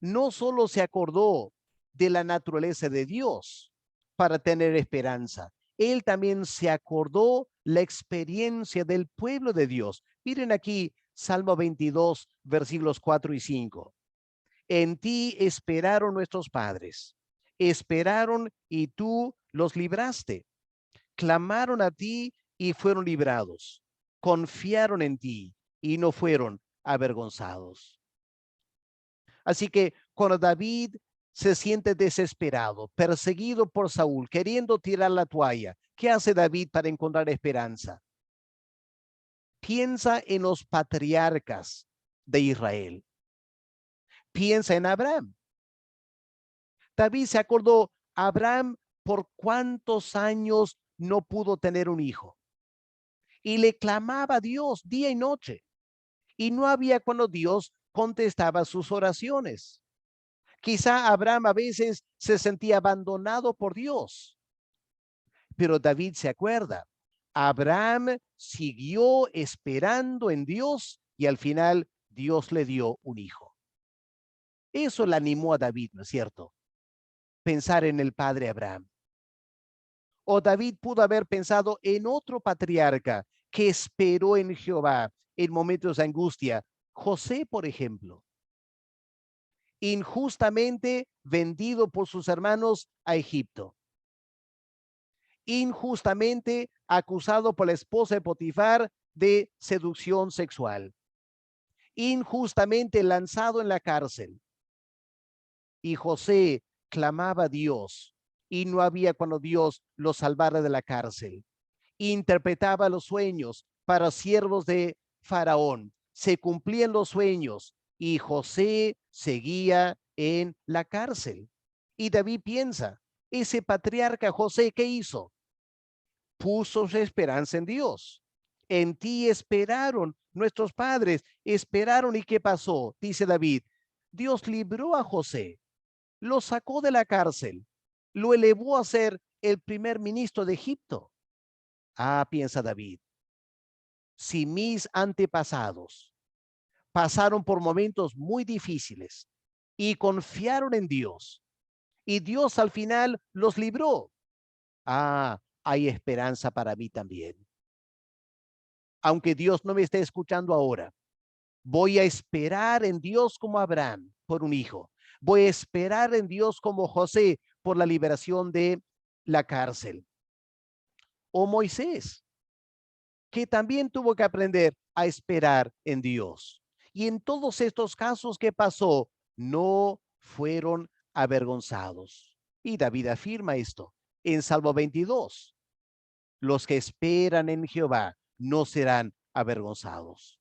no solo se acordó de la naturaleza de Dios para tener esperanza, él también se acordó la experiencia del pueblo de Dios. Miren aquí Salmo 22, versículos 4 y 5. En ti esperaron nuestros padres, esperaron y tú los libraste. Clamaron a ti y fueron librados. Confiaron en ti y no fueron avergonzados. Así que cuando David se siente desesperado, perseguido por Saúl, queriendo tirar la toalla, ¿qué hace David para encontrar esperanza? Piensa en los patriarcas de Israel. Piensa en Abraham. David se acordó, Abraham por cuántos años no pudo tener un hijo. Y le clamaba a Dios día y noche. Y no había cuando Dios contestaba sus oraciones. Quizá Abraham a veces se sentía abandonado por Dios. Pero David se acuerda, Abraham siguió esperando en Dios y al final Dios le dio un hijo. Eso le animó a David, ¿no es cierto? Pensar en el padre Abraham. O David pudo haber pensado en otro patriarca que esperó en Jehová en momentos de angustia. José, por ejemplo, injustamente vendido por sus hermanos a Egipto, injustamente acusado por la esposa de Potifar de seducción sexual, injustamente lanzado en la cárcel. Y José clamaba a Dios y no había cuando Dios lo salvara de la cárcel. Interpretaba los sueños para siervos de Faraón. Se cumplían los sueños y José seguía en la cárcel. Y David piensa, ese patriarca José, ¿qué hizo? Puso su esperanza en Dios. En ti esperaron nuestros padres, esperaron y ¿qué pasó? Dice David, Dios libró a José, lo sacó de la cárcel, lo elevó a ser el primer ministro de Egipto. Ah, piensa David, si mis antepasados pasaron por momentos muy difíciles y confiaron en Dios y Dios al final los libró, ah, hay esperanza para mí también. Aunque Dios no me esté escuchando ahora, voy a esperar en Dios como Abraham por un hijo. Voy a esperar en Dios como José por la liberación de la cárcel. O Moisés, que también tuvo que aprender a esperar en Dios. Y en todos estos casos que pasó, no fueron avergonzados. Y David afirma esto en Salmo 22. Los que esperan en Jehová no serán avergonzados.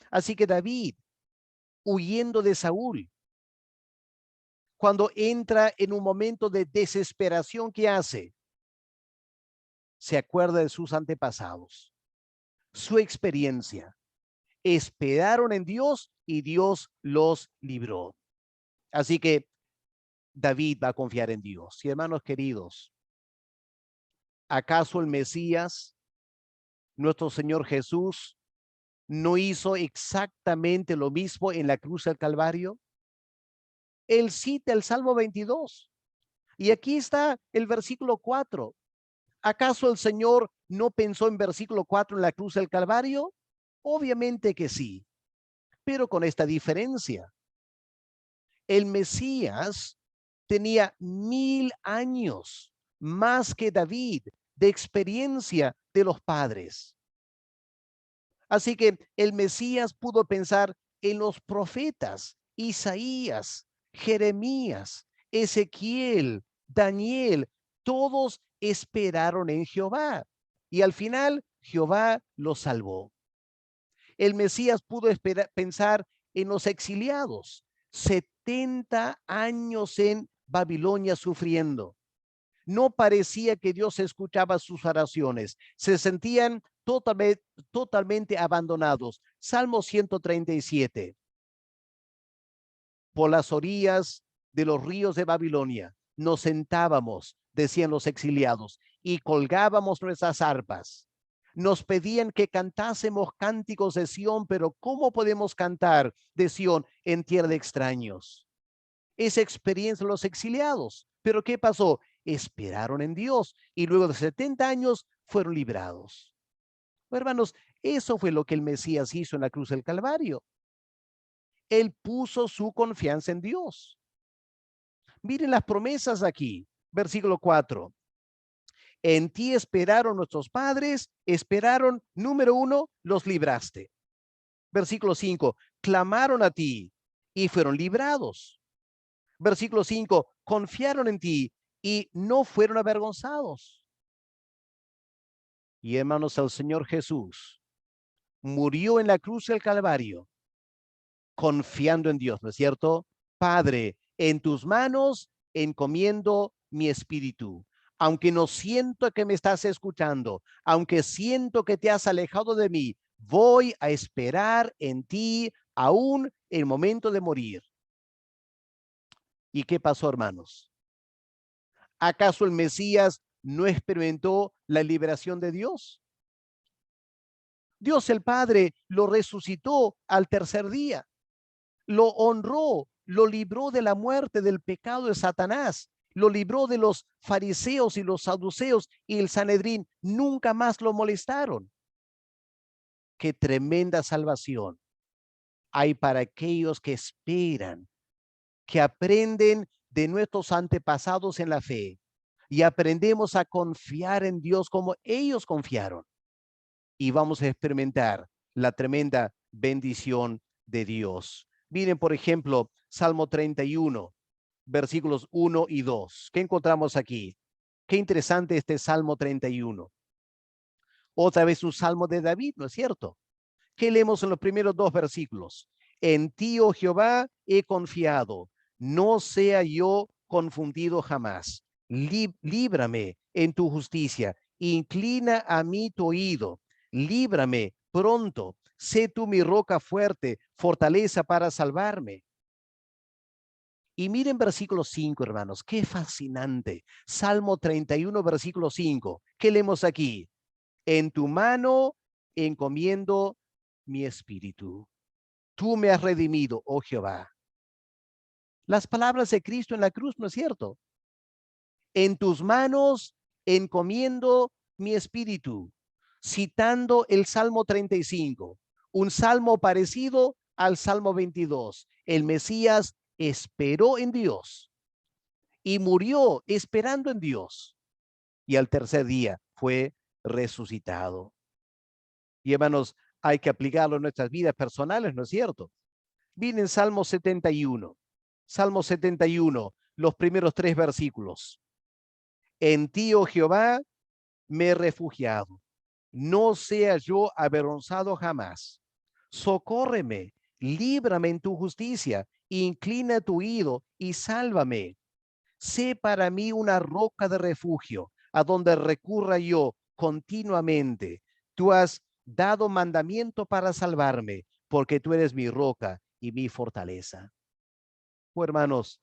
Así que David, huyendo de Saúl, cuando entra en un momento de desesperación, ¿qué hace? Se acuerda de sus antepasados, su experiencia. Esperaron en Dios y Dios los libró. Así que David va a confiar en Dios. Y hermanos queridos, ¿acaso el Mesías, nuestro Señor Jesús, no hizo exactamente lo mismo en la cruz del Calvario? Él cita el Salmo 22. Y aquí está el versículo 4. ¿Acaso el Señor no pensó en versículo 4 en la cruz del Calvario? Obviamente que sí, pero con esta diferencia. El Mesías tenía 1000 años más que David de experiencia de los padres. Así que el Mesías pudo pensar en los profetas, Isaías, Jeremías, Ezequiel, Daniel, todos esperaron en Jehová y al final Jehová los salvó. El Mesías pudo pensar en los exiliados, 70 años en Babilonia sufriendo. No parecía que Dios escuchaba sus oraciones. Se sentían totalmente abandonados. Salmo 137. Por las orillas de los ríos de Babilonia nos sentábamos, decían los exiliados, y colgábamos nuestras arpas. Nos pedían que cantásemos cánticos de Sión, pero ¿cómo podemos cantar de Sión en tierra de extraños? Esa experiencia de los exiliados. Pero ¿qué pasó? Esperaron en Dios y luego de 70 años fueron librados. Hermanos, eso fue lo que el Mesías hizo en la cruz del Calvario. Él puso su confianza en Dios. Miren las promesas aquí, versículo 4. En ti esperaron nuestros padres, esperaron, número 1, los libraste. Versículo 5, clamaron a ti y fueron librados. Versículo 5, confiaron en ti y no fueron avergonzados. Y hermanos, el Señor Jesús murió en la cruz del Calvario confiando en Dios, ¿no es cierto? Padre, en tus manos encomiendo mi espíritu. Aunque no siento que me estás escuchando, aunque siento que te has alejado de mí, voy a esperar en ti aún en el momento de morir. ¿Y qué pasó, hermanos? ¿Acaso el Mesías no experimentó la liberación de Dios? Dios el Padre lo resucitó al tercer día, lo honró, lo libró de la muerte, del pecado de Satanás, lo libró de los fariseos y los saduceos, y el Sanedrín nunca más lo molestaron. Qué tremenda salvación hay para aquellos que esperan, que aprenden de nuestros antepasados en la fe y aprendemos a confiar en Dios como ellos confiaron. Y vamos a experimentar la tremenda bendición de Dios. Miren, por ejemplo, Salmo 31, versículos 1 y 2. ¿Qué encontramos aquí? Qué interesante este Salmo 31. Otra vez un salmo de David, ¿no es cierto? ¿Qué leemos en los primeros dos versículos? En ti, oh Jehová, he confiado, no sea yo confundido jamás. Líbrame en tu justicia, inclina a mí tu oído, líbrame pronto, sé tú mi roca fuerte, fortaleza para salvarme. Y miren versículo 5, hermanos, qué fascinante. Salmo 31, versículo 5. ¿Qué leemos aquí? En tu mano encomiendo mi espíritu. Tú me has redimido, oh Jehová. Las palabras de Cristo en la cruz, ¿no es cierto? En tus manos encomiendo mi espíritu, citando el Salmo 35, un salmo parecido al Salmo 22. El Mesías esperó en Dios y murió esperando en Dios, y al tercer día fue resucitado. Y hermanos, hay que aplicarlo en nuestras vidas personales, ¿no es cierto? Miren Salmo 71. Salmo 71, los primeros 3 versículos. En ti, oh Jehová, me he refugiado. No sea yo avergonzado jamás. Socórreme, líbrame en tu justicia, inclina tu oído y sálvame. Sé para mí una roca de refugio, a donde recurra yo continuamente. Tú has dado mandamiento para salvarme, porque tú eres mi roca y mi fortaleza. Oh, hermanos,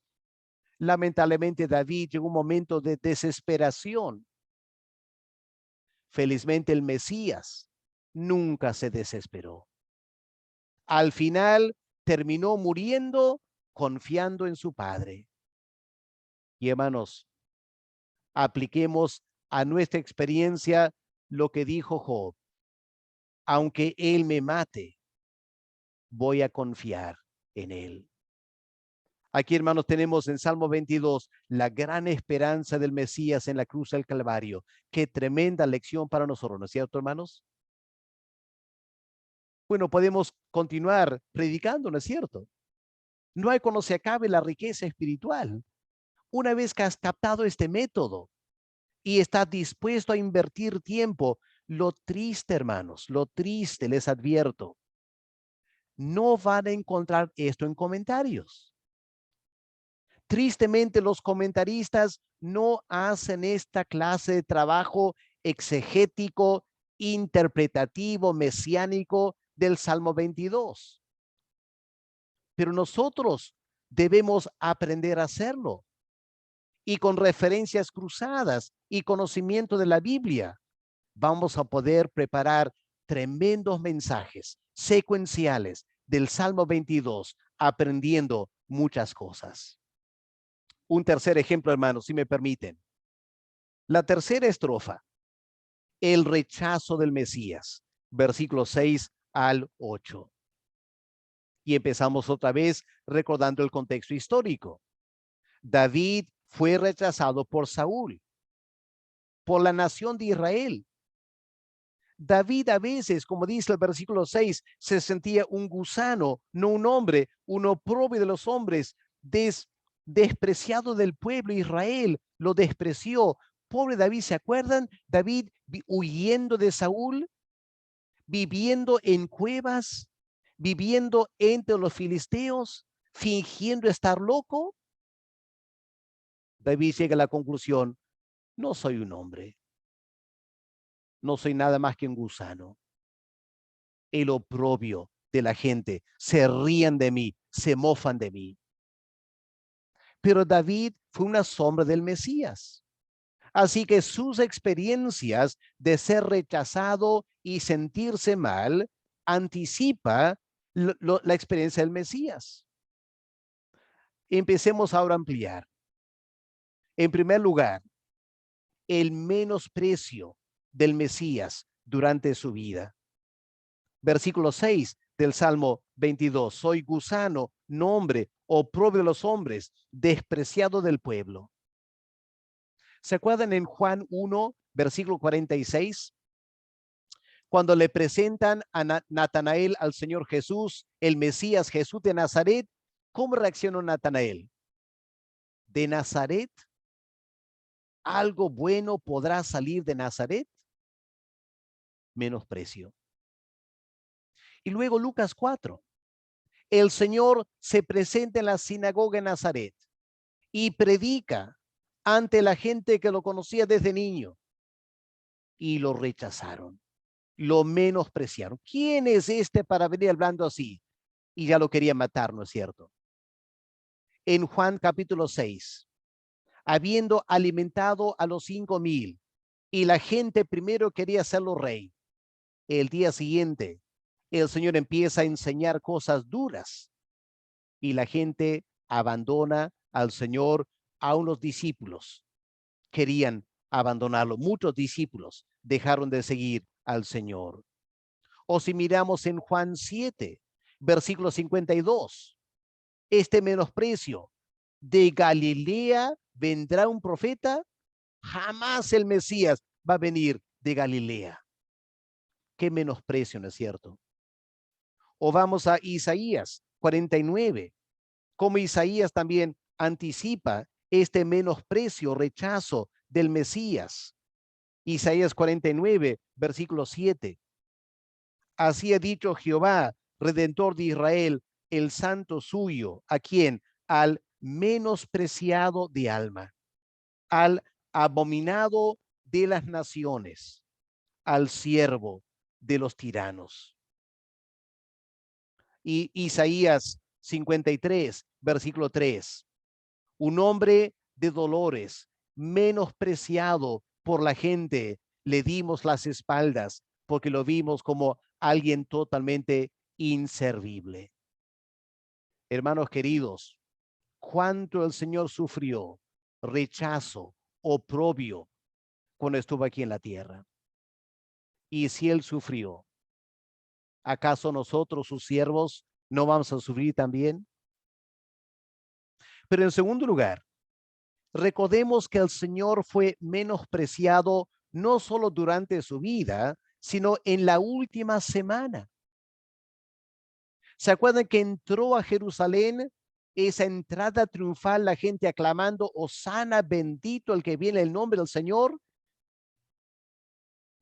lamentablemente David llegó un momento de desesperación. Felizmente el Mesías nunca se desesperó. Al final terminó muriendo confiando en su Padre. Y hermanos, apliquemos a nuestra experiencia lo que dijo Job. Aunque él me mate, voy a confiar en él. Aquí, hermanos, tenemos en Salmo 22 la gran esperanza del Mesías en la cruz del Calvario. Qué tremenda lección para nosotros, ¿no es cierto, hermanos? Bueno, podemos continuar predicando, ¿no es cierto? No hay cuando se acabe la riqueza espiritual. Una vez que has captado este método y estás dispuesto a invertir tiempo, lo triste, hermanos, lo triste, les advierto, no van a encontrar esto en comentarios. Tristemente, los comentaristas no hacen esta clase de trabajo exegético, interpretativo, mesiánico del Salmo 22. Pero nosotros debemos aprender a hacerlo. Y con referencias cruzadas y conocimiento de la Biblia, vamos a poder preparar tremendos mensajes secuenciales del Salmo 22, aprendiendo muchas cosas. Un tercer ejemplo, hermanos, si me permiten. La tercera estrofa, el rechazo del Mesías, versículos 6 al 8. Y empezamos otra vez recordando el contexto histórico. David fue rechazado por Saúl, por la nación de Israel. David a veces, como dice el versículo 6, se sentía un gusano, no un hombre, un oprobio de los hombres, despreciado del pueblo. Israel lo despreció. Pobre David, ¿se acuerdan? David huyendo de Saúl, viviendo en cuevas, viviendo entre los filisteos, fingiendo estar loco. David llega a la conclusión, no soy un hombre, no soy nada más que un gusano. El oprobio de la gente, se rían de mí, se mofan de mí. Pero David fue una sombra del Mesías. Así que sus experiencias de ser rechazado y sentirse mal anticipa la experiencia del Mesías. Empecemos ahora a ampliar. En primer lugar, el menosprecio del Mesías durante su vida. Versículo 6 del Salmo 22. Soy gusano, nombre, oprobio de los hombres, despreciado del pueblo. ¿Se acuerdan en Juan 1, versículo 46? Cuando le presentan a Natanael al Señor Jesús, el Mesías Jesús de Nazaret, ¿cómo reaccionó Natanael? ¿De Nazaret? ¿Algo bueno podrá salir de Nazaret? Menosprecio. Y luego Lucas 4. El Señor se presenta en la sinagoga en Nazaret y predica ante la gente que lo conocía desde niño y lo rechazaron, lo menospreciaron. ¿Quién es este para venir hablando así? Y ya lo quería matar, ¿no es cierto? En Juan capítulo 6, habiendo alimentado a los 5,000 y la gente primero quería hacerlo rey, el día siguiente el Señor empieza a enseñar cosas duras y la gente abandona al Señor. A unos discípulos querían abandonarlo. Muchos discípulos dejaron de seguir al Señor. O si miramos en Juan 7, versículo 52, este menosprecio: ¿de Galilea vendrá un profeta? Jamás el Mesías va a venir de Galilea. Qué menosprecio, ¿no es cierto? O vamos a Isaías 49, como Isaías también anticipa este menosprecio, rechazo del Mesías. Isaías 49, versículo 7. Así ha dicho Jehová, Redentor de Israel, el santo suyo, ¿a quién? Al menospreciado de alma, al abominado de las naciones, al siervo de los tiranos. Y Isaías 53, versículo 3. Un hombre de dolores, menospreciado por la gente, le dimos las espaldas porque lo vimos como alguien totalmente inservible. Hermanos queridos, cuánto el Señor sufrió rechazo, oprobio cuando estuvo aquí en la tierra. Y si Él sufrió, ¿acaso nosotros, sus siervos, no vamos a sufrir también? Pero en segundo lugar, recordemos que el Señor fue menospreciado no solo durante su vida, sino en la última semana. ¿Se acuerdan que entró a Jerusalén? Esa entrada triunfal, la gente aclamando, Hosana, bendito el que viene en el nombre del Señor.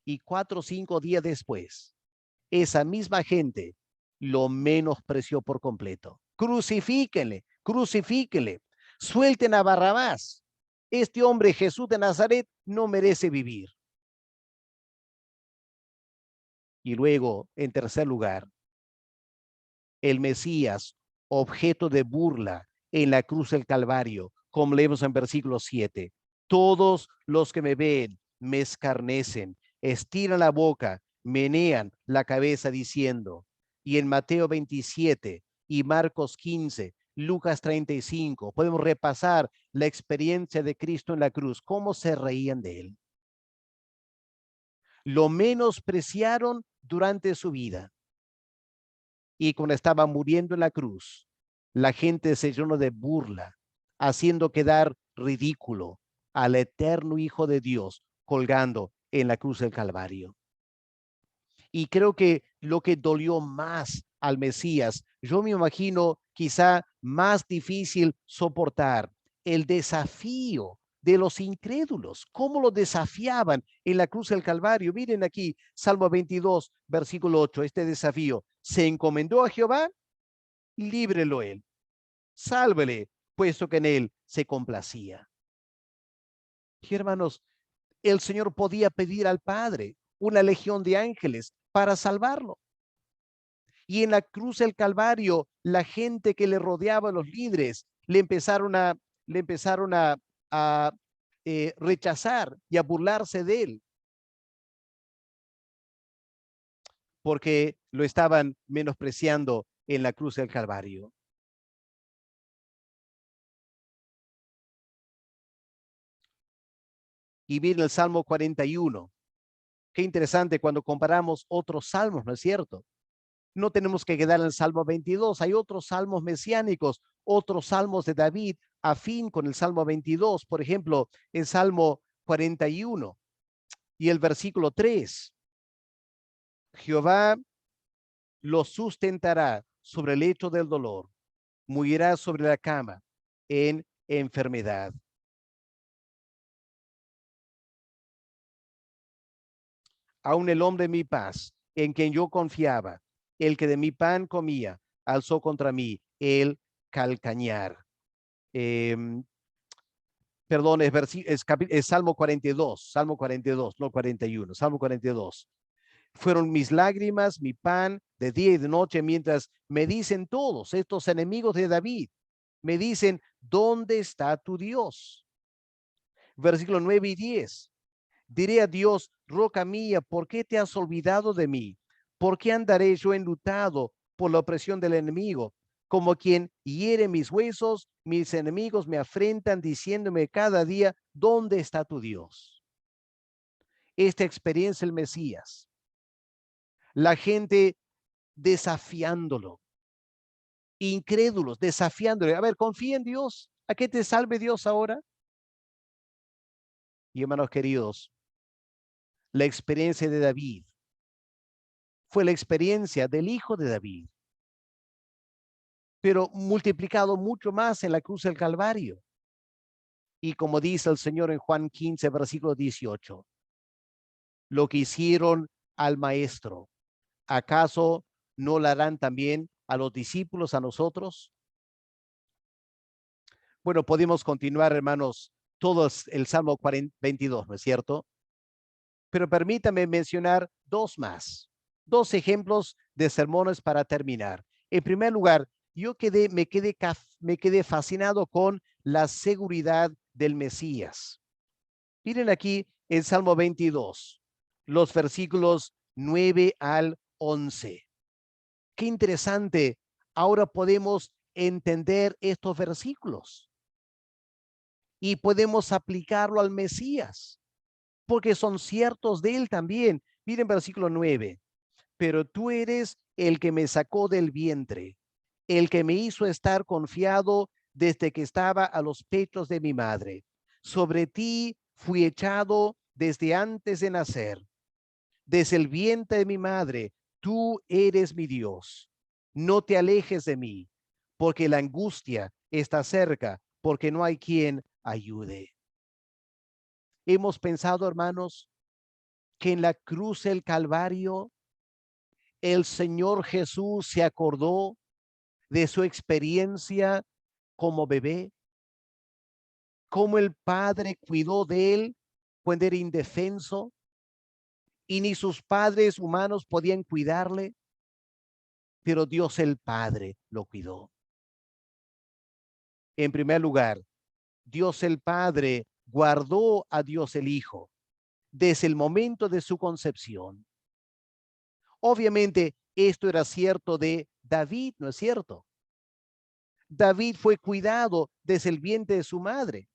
Y 4 o 5 días después, esa misma gente lo menospreció por completo. Crucifíquenle, crucifíquenle, suelten a Barrabás. Este hombre, Jesús de Nazaret, no merece vivir. Y luego, en tercer lugar, el Mesías, objeto de burla en la cruz del Calvario, como leemos en versículo 7. Todos los que me ven me escarnecen, estiran la boca, menean la cabeza diciendo. Y en Mateo 27 y Marcos 15, Lucas 35, podemos repasar la experiencia de Cristo en la cruz, cómo se reían de él. Lo menospreciaron durante su vida. Y cuando estaba muriendo en la cruz, la gente se llenó de burla, haciendo quedar ridículo al eterno Hijo de Dios colgando en la cruz del Calvario. Y creo que lo que dolió más al Mesías, yo me imagino quizá más difícil soportar, el desafío de los incrédulos, cómo lo desafiaban en la cruz del Calvario. Miren aquí, Salmo 22, versículo 8, este desafío: se encomendó a Jehová, líbrelo él, sálvele, puesto que en él se complacía. Y hermanos, el Señor podía pedir al Padre una legión de ángeles para salvarlo. Y en la cruz del Calvario, la gente que le rodeaba, los líderes, le empezaron a rechazar y a burlarse de él, porque lo estaban menospreciando en la cruz del Calvario. Y viene el Salmo 41. Qué interesante cuando comparamos otros salmos, ¿no es cierto? No tenemos que quedar en el Salmo 22. Hay otros salmos mesiánicos, otros salmos de David, afín con el Salmo 22. Por ejemplo, el Salmo 41 y el versículo 3. Jehová lo sustentará sobre el lecho del dolor, morirá sobre la cama en enfermedad. Aún el hombre de mi paz, en quien yo confiaba, el que de mi pan comía, alzó contra mí el calcañar. Eh, perdón, es Salmo 42, Salmo 42, no 41, Salmo 42. Fueron mis lágrimas, mi pan de día y de noche, mientras me dicen todos estos enemigos de David, me dicen, ¿dónde está tu Dios? Versículo 9 y 10. Diré a Dios, roca mía, ¿por qué te has olvidado de mí? ¿Por qué andaré yo enlutado por la opresión del enemigo? Como quien hiere mis huesos, mis enemigos me afrentan diciéndome cada día, ¿dónde está tu Dios? Esta experiencia el Mesías, la gente desafiándolo, incrédulos, desafiándole. A ver, confía en Dios. ¿A qué te salve Dios ahora? Y hermanos queridos, la experiencia de David fue la experiencia del hijo de David, pero multiplicado mucho más en la cruz del Calvario. Y como dice el Señor en Juan 15, versículo 18, lo que hicieron al maestro, ¿acaso no lo harán también a los discípulos, a nosotros? Bueno, podemos continuar, hermanos, todos el Salmo 22, ¿no es cierto? Pero permítame mencionar dos más, dos ejemplos de sermones para terminar. En primer lugar, me quedé fascinado con la seguridad del Mesías. Miren aquí el Salmo 22, los versículos 9 al 11. Qué interesante. Ahora podemos entender estos versículos y podemos aplicarlo al Mesías, porque son ciertos de él también. Miren versículo 9. Pero tú eres el que me sacó del vientre, el que me hizo estar confiado desde que estaba a los pechos de mi madre. Sobre ti fui echado desde antes de nacer, desde el vientre de mi madre. Tú eres mi Dios. No te alejes de mí, porque la angustia está cerca, porque no hay quien ayude. Hemos pensado, hermanos, que en la cruz del Calvario el Señor Jesús se acordó de su experiencia como bebé, cómo el Padre cuidó de él cuando era indefenso y ni sus padres humanos podían cuidarle, pero Dios el Padre lo cuidó. En primer lugar, Dios el Padre guardó a Dios el Hijo desde el momento de su concepción. Obviamente, esto era cierto de David, ¿no es cierto? David fue cuidado desde el vientre de su madre.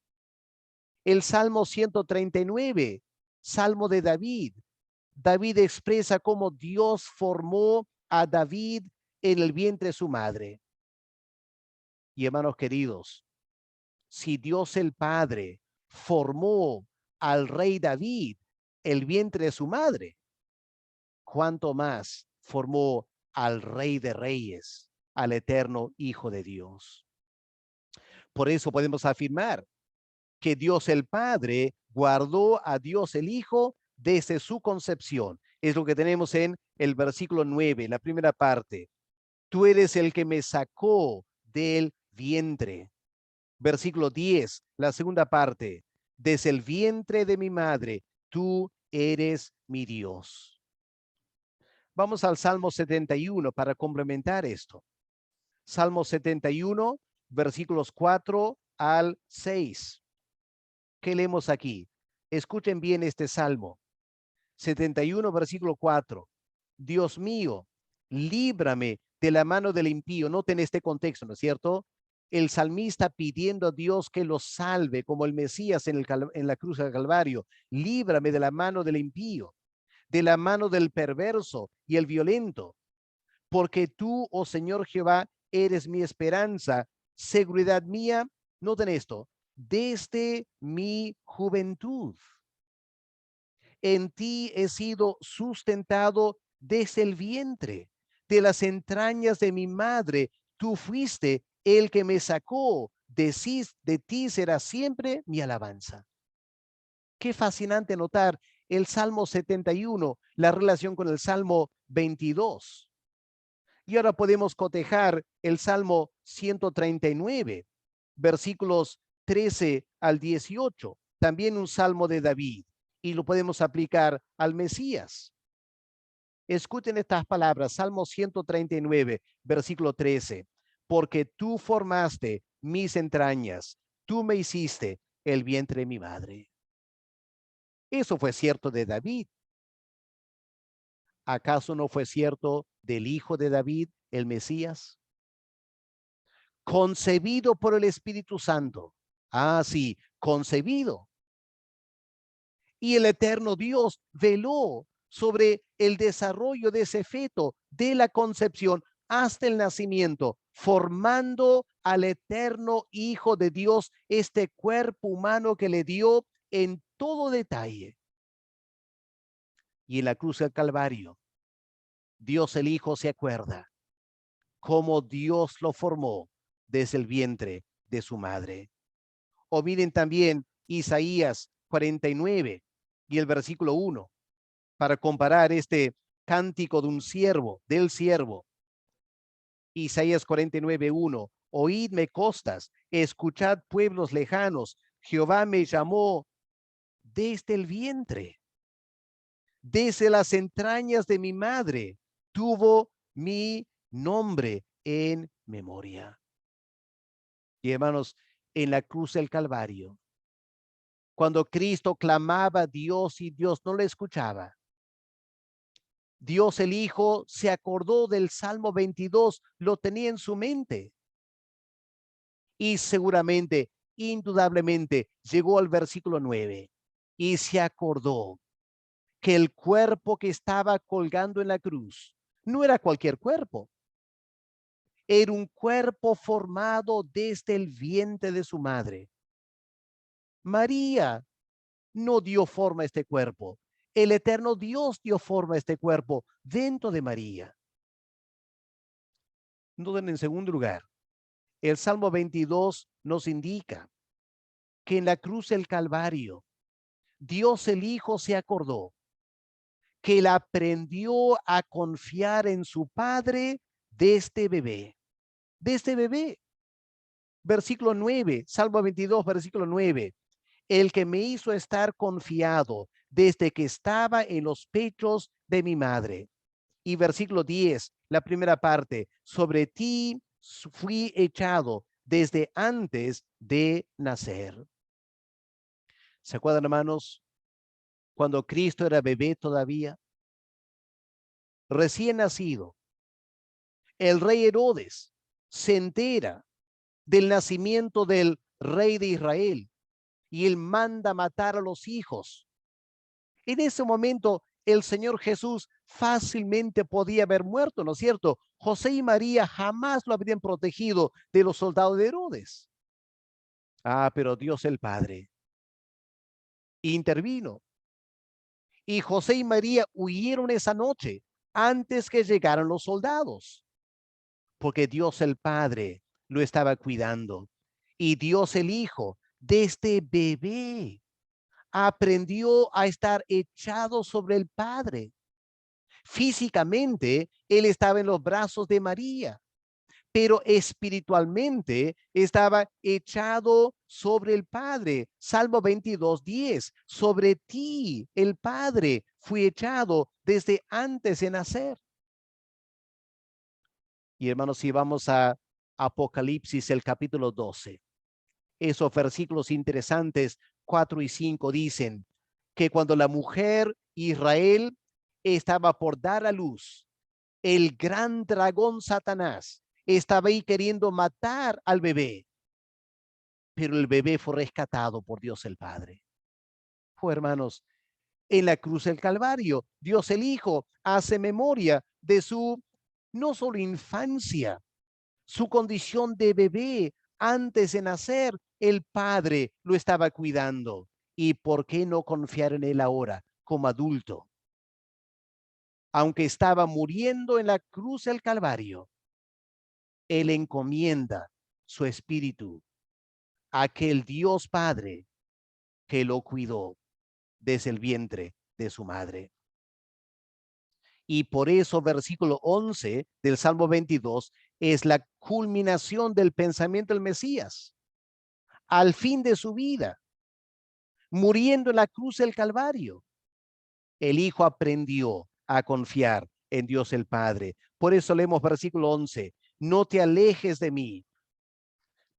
El Salmo 139, Salmo de David. David expresa cómo Dios formó a David en el vientre de su madre. Y hermanos queridos, si Dios el Padre formó al rey David el vientre de su madre, ¿cuánto más formó al Rey de Reyes, al eterno Hijo de Dios? Por eso podemos afirmar que Dios el Padre guardó a Dios el Hijo desde su concepción. Es lo que tenemos en el versículo 9, la primera parte. Tú eres el que me sacó del vientre. Versículo 10, la segunda parte. Desde el vientre de mi madre, tú eres mi Dios. Vamos al Salmo 71 para complementar esto. Salmo 71, versículos 4 al 6. ¿Qué leemos aquí? Escuchen bien este Salmo 71, versículo 4. Dios mío, líbrame de la mano del impío. Noten este contexto, ¿no es cierto? El salmista pidiendo a Dios que lo salve, como el Mesías en la cruz del Calvario. Líbrame de la mano del impío, de la mano del perverso y el violento, porque tú, oh Señor Jehová, eres mi esperanza, seguridad mía. Noten esto, desde mi juventud. En ti he sido sustentado desde el vientre, de las entrañas de mi madre. Tú fuiste el que me sacó. De ti será siempre mi alabanza. Qué fascinante notar el Salmo 71, la relación con el Salmo 22. Y ahora podemos cotejar el Salmo 139, versículos 13 al 18, también un salmo de David, y lo podemos aplicar al Mesías. Escuchen estas palabras, Salmo 139, versículo 13, porque tú formaste mis entrañas, tú me hiciste el vientre de mi madre. Eso fue cierto de David. ¿Acaso no fue cierto del hijo de David, el Mesías? Concebido por el Espíritu Santo. Ah, sí, concebido. Y el eterno Dios veló sobre el desarrollo de ese feto, de la concepción hasta el nacimiento, formando al eterno Hijo de Dios, este cuerpo humano que le dio en todo detalle. Y en la cruz del Calvario, Dios el Hijo se acuerda cómo Dios lo formó desde el vientre de su madre. O miren también Isaías 49 y el versículo 1, para comparar este cántico de un siervo, del siervo. Isaías 49, 1. Oídme costas, escuchad pueblos lejanos. Jehová me llamó desde el vientre, desde las entrañas de mi madre, tuvo mi nombre en memoria. Y hermanos, en la cruz del Calvario, cuando Cristo clamaba a Dios y Dios no le escuchaba, Dios el Hijo se acordó del Salmo 22, lo tenía en su mente y seguramente, indudablemente, llegó al versículo 9 y se acordó que el cuerpo que estaba colgando en la cruz no era cualquier cuerpo, era un cuerpo formado desde el vientre de su madre. María no dio forma a este cuerpo. El eterno Dios dio forma a este cuerpo dentro de María. Noten en segundo lugar, el Salmo 22 nos indica que en la cruz del Calvario, Dios el Hijo se acordó que él aprendió a confiar en su Padre de este bebé. De este bebé. Versículo 9, Salmo 22, versículo 9. El que me hizo estar confiado desde que estaba en los pechos de mi madre. Y versículo 10, la primera parte, sobre ti fui echado desde antes de nacer. ¿Se acuerdan, hermanos? Cuando Cristo era bebé todavía, recién nacido, el rey Herodes se entera del nacimiento del rey de Israel y él manda matar a los hijos. En ese momento, el Señor Jesús fácilmente podía haber muerto, ¿no es cierto? José y María jamás lo habrían protegido de los soldados de Herodes. Ah, pero Dios el Padre intervino y José y María huyeron esa noche antes que llegaran los soldados, porque Dios el Padre lo estaba cuidando y Dios el Hijo desde bebé aprendió a estar echado sobre el Padre. Físicamente, él estaba en los brazos de María, pero espiritualmente estaba echado sobre el Padre. Salmo 22, 10. Sobre ti, el Padre, fui echado desde antes de nacer. Y hermanos, si vamos a Apocalipsis, el capítulo 12, esos versículos interesantes 4 y 5 dicen que cuando la mujer Israel estaba por dar a luz, el gran dragón Satanás estaba ahí queriendo matar al bebé, pero el bebé fue rescatado por Dios el Padre. Oh, hermanos, en la cruz del Calvario, Dios el Hijo hace memoria de su no solo infancia, su condición de bebé antes de nacer, el Padre lo estaba cuidando. ¿Y por qué no confiar en él ahora como adulto? Aunque estaba muriendo en la cruz del Calvario, él encomienda su espíritu a aquel Dios Padre que lo cuidó desde el vientre de su madre. Y por eso versículo 11 del Salmo 22 es la culminación del pensamiento del Mesías. Al fin de su vida, muriendo en la cruz del Calvario, el Hijo aprendió a confiar en Dios el Padre. Por eso leemos versículo 11, no te alejes de mí,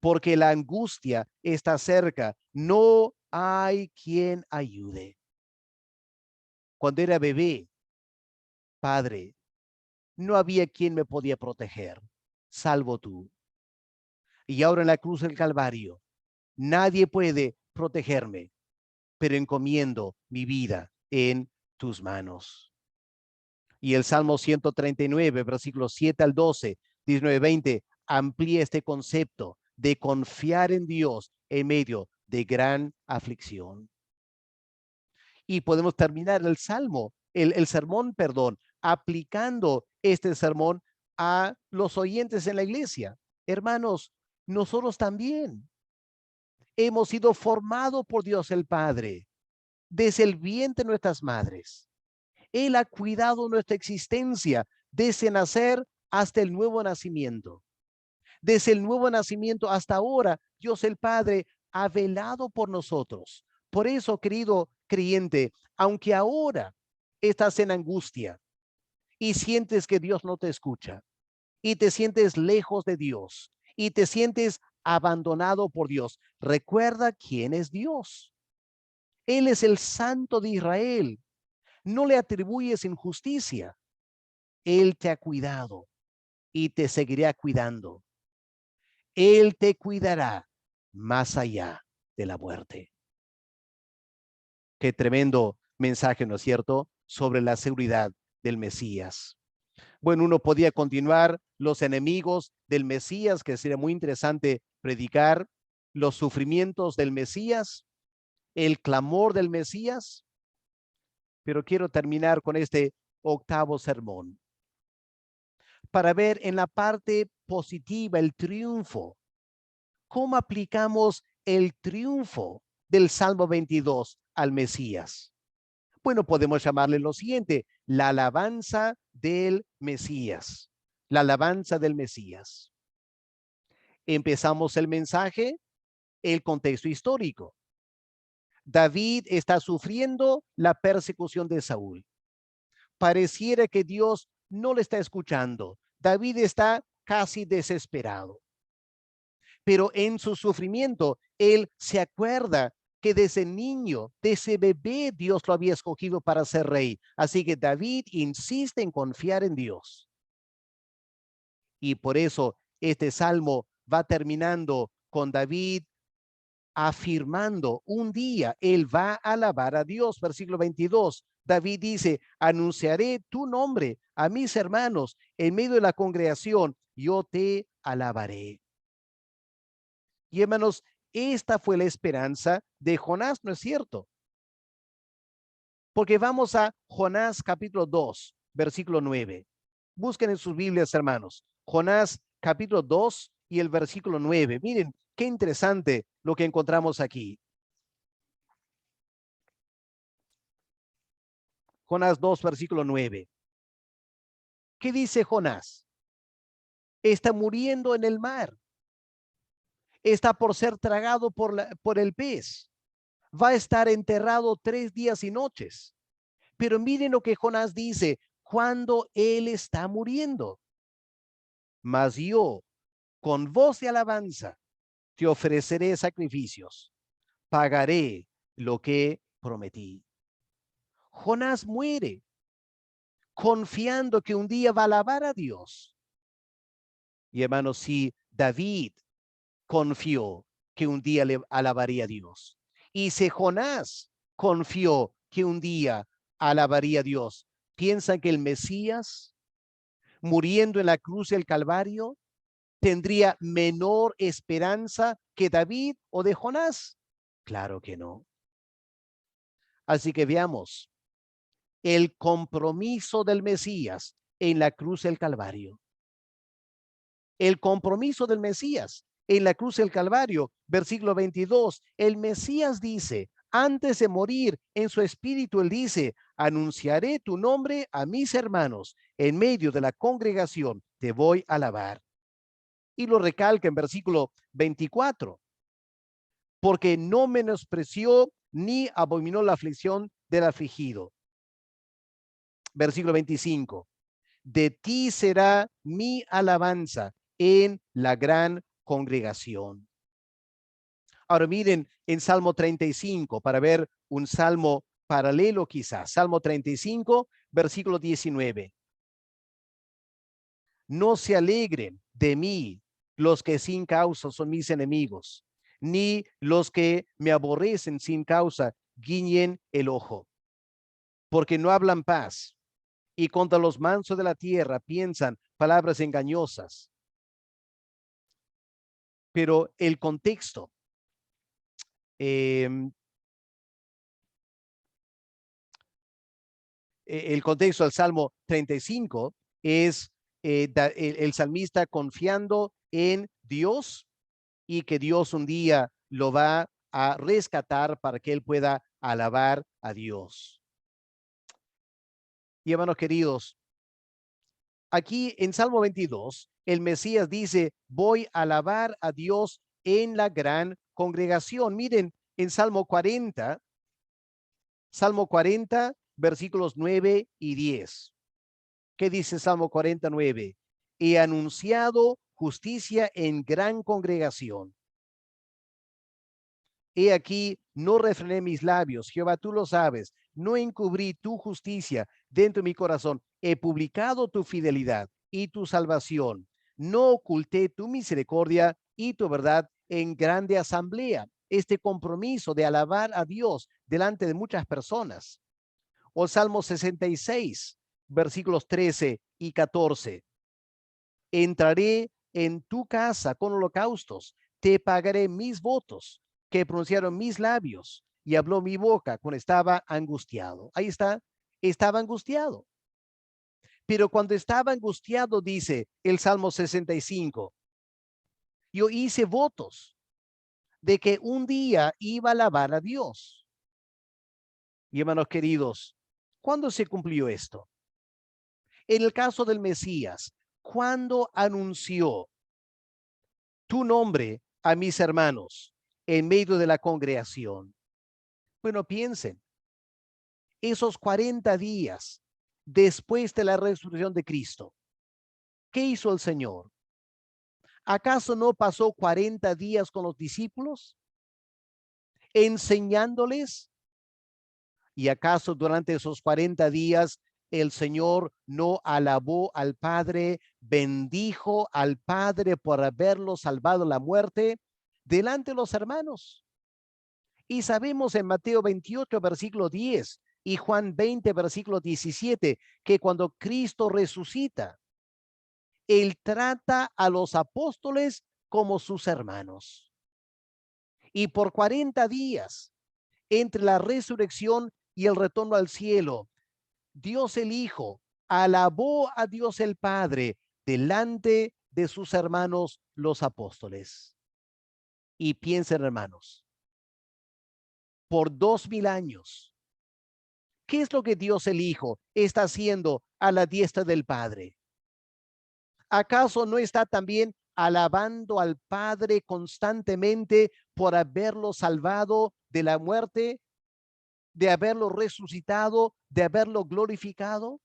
porque la angustia está cerca, no hay quien ayude. Cuando era bebé, Padre, no había quien me podía proteger, salvo tú. Y ahora en la cruz del Calvario, nadie puede protegerme, pero encomiendo mi vida en tus manos. Y el Salmo 139, versículos 7 al 12, 19, 20, amplía este concepto de confiar en Dios en medio de gran aflicción. Y podemos terminar el sermón, aplicando este sermón a los oyentes en la iglesia. Hermanos, nosotros también hemos sido formados por Dios el Padre desde el vientre de nuestras madres. Él ha cuidado nuestra existencia desde nacer hasta el nuevo nacimiento. Desde el nuevo nacimiento hasta ahora, Dios el Padre ha velado por nosotros. Por eso, querido creyente, aunque ahora estás en angustia y sientes que Dios no te escucha y te sientes lejos de Dios y te sientes abandonado por Dios, recuerda quién es Dios. Él es el Santo de Israel. No le atribuyes injusticia. Él te ha cuidado y te seguirá cuidando. Él te cuidará más allá de la muerte. Qué tremendo mensaje, ¿no es cierto?, sobre la seguridad del Mesías. Bueno, uno podía continuar los enemigos del Mesías, que sería muy interesante predicar, los sufrimientos del Mesías, el clamor del Mesías, pero quiero terminar con este octavo sermón para ver en la parte positiva el triunfo. ¿Cómo aplicamos el triunfo del Salmo 22 al Mesías? Bueno, podemos llamarle lo siguiente, la alabanza del Mesías. La alabanza del Mesías. Empezamos el mensaje, el contexto histórico. David está sufriendo la persecución de Saúl. Pareciera que Dios no le está escuchando. David está casi desesperado. Pero en su sufrimiento, él se acuerda que desde niño, desde bebé, Dios lo había escogido para ser rey. Así que David insiste en confiar en Dios. Y por eso este salmo va terminando con David afirmando un día él va a alabar a Dios. Versículo 22. David dice, anunciaré tu nombre a mis hermanos en medio de la congregación, yo te alabaré. Y hermanos, esta fue la esperanza de Jonás, ¿no es cierto? Porque vamos a Jonás capítulo 2, versículo 9. Busquen en sus Biblias, hermanos. Jonás capítulo 2 y el versículo 9. Miren, qué interesante lo que encontramos aquí. Jonás 2, versículo 9. ¿Qué dice Jonás? Está muriendo en el mar. Está por ser tragado por el pez. Va a estar enterrado 3 días y noches. Pero miren lo que Jonás dice, cuando él está muriendo. Mas yo, con voz de alabanza, te ofreceré sacrificios. Pagaré lo que prometí. Jonás muere confiando que un día va a alabar a Dios. Y hermanos, si David confió que un día le alabaría a Dios, y si Jonás confió que un día alabaría a Dios, ¿piensan que el Mesías, muriendo en la cruz del Calvario, tendría menor esperanza que David o de Jonás? Claro que no. Así que veamos el compromiso del Mesías en la cruz del Calvario. El compromiso del Mesías en la cruz del Calvario, versículo 22, el Mesías dice, antes de morir en su espíritu, él dice, anunciaré tu nombre a mis hermanos, en medio de la congregación te voy a alabar. Y lo recalca en versículo 24, porque no menospreció ni abominó la aflicción del afligido. Versículo 25, de ti será mi alabanza en la gran congregación. Ahora miren en Salmo 35 para ver un salmo paralelo quizás. Salmo 35, versículo 19. No se alegren de mí los que sin causa son mis enemigos, ni los que me aborrecen sin causa guiñen el ojo, porque no hablan paz y contra los mansos de la tierra piensan palabras engañosas. Pero eh, el contexto del Salmo 35 es el salmista confiando en Dios y que Dios un día lo va a rescatar para que él pueda alabar a Dios. Y hermanos queridos, aquí en Salmo 22, el Mesías dice, voy a alabar a Dios en la gran congregación. Miren, en Salmo 40, versículos 9 y 10. ¿Qué dice Salmo 49? He anunciado justicia en gran congregación. He aquí, no refrené mis labios, Jehová, tú lo sabes, no encubrí tu justicia dentro de mi corazón, he publicado tu fidelidad y tu salvación, no oculté tu misericordia y tu verdad en grande asamblea. Este compromiso de alabar a Dios delante de muchas personas. O Salmo 66, versículos 13 y 14. Entraré en tu casa con holocaustos, te pagaré mis votos que pronunciaron mis labios y habló mi boca cuando estaba angustiado. Ahí está, estaba angustiado. Pero cuando estaba angustiado, dice el Salmo 65, yo hice votos de que un día iba a alabar a Dios. Y hermanos queridos, ¿cuándo se cumplió esto? En el caso del Mesías, ¿cuándo anunció tu nombre a mis hermanos en medio de la congregación? Bueno, piensen, esos 40 días después de la resurrección de Cristo, ¿qué hizo el Señor? ¿Acaso no pasó 40 días con los discípulos enseñándoles? ¿Y acaso durante esos 40 días el Señor no alabó al Padre, bendijo al Padre por haberlo salvado de la muerte delante de los hermanos? Y sabemos en Mateo 28, versículo 10 y Juan 20, versículo 17, que cuando Cristo resucita, Él trata a los apóstoles como sus hermanos. Y por 40 días, entre la resurrección y el retorno al cielo, Dios el Hijo alabó a Dios el Padre delante de sus hermanos los apóstoles. Y piensen, hermanos, por 2000 años, ¿qué es lo que Dios el Hijo está haciendo a la diestra del Padre? ¿Acaso no está también alabando al Padre constantemente por haberlo salvado de la muerte, de haberlo resucitado, de haberlo glorificado?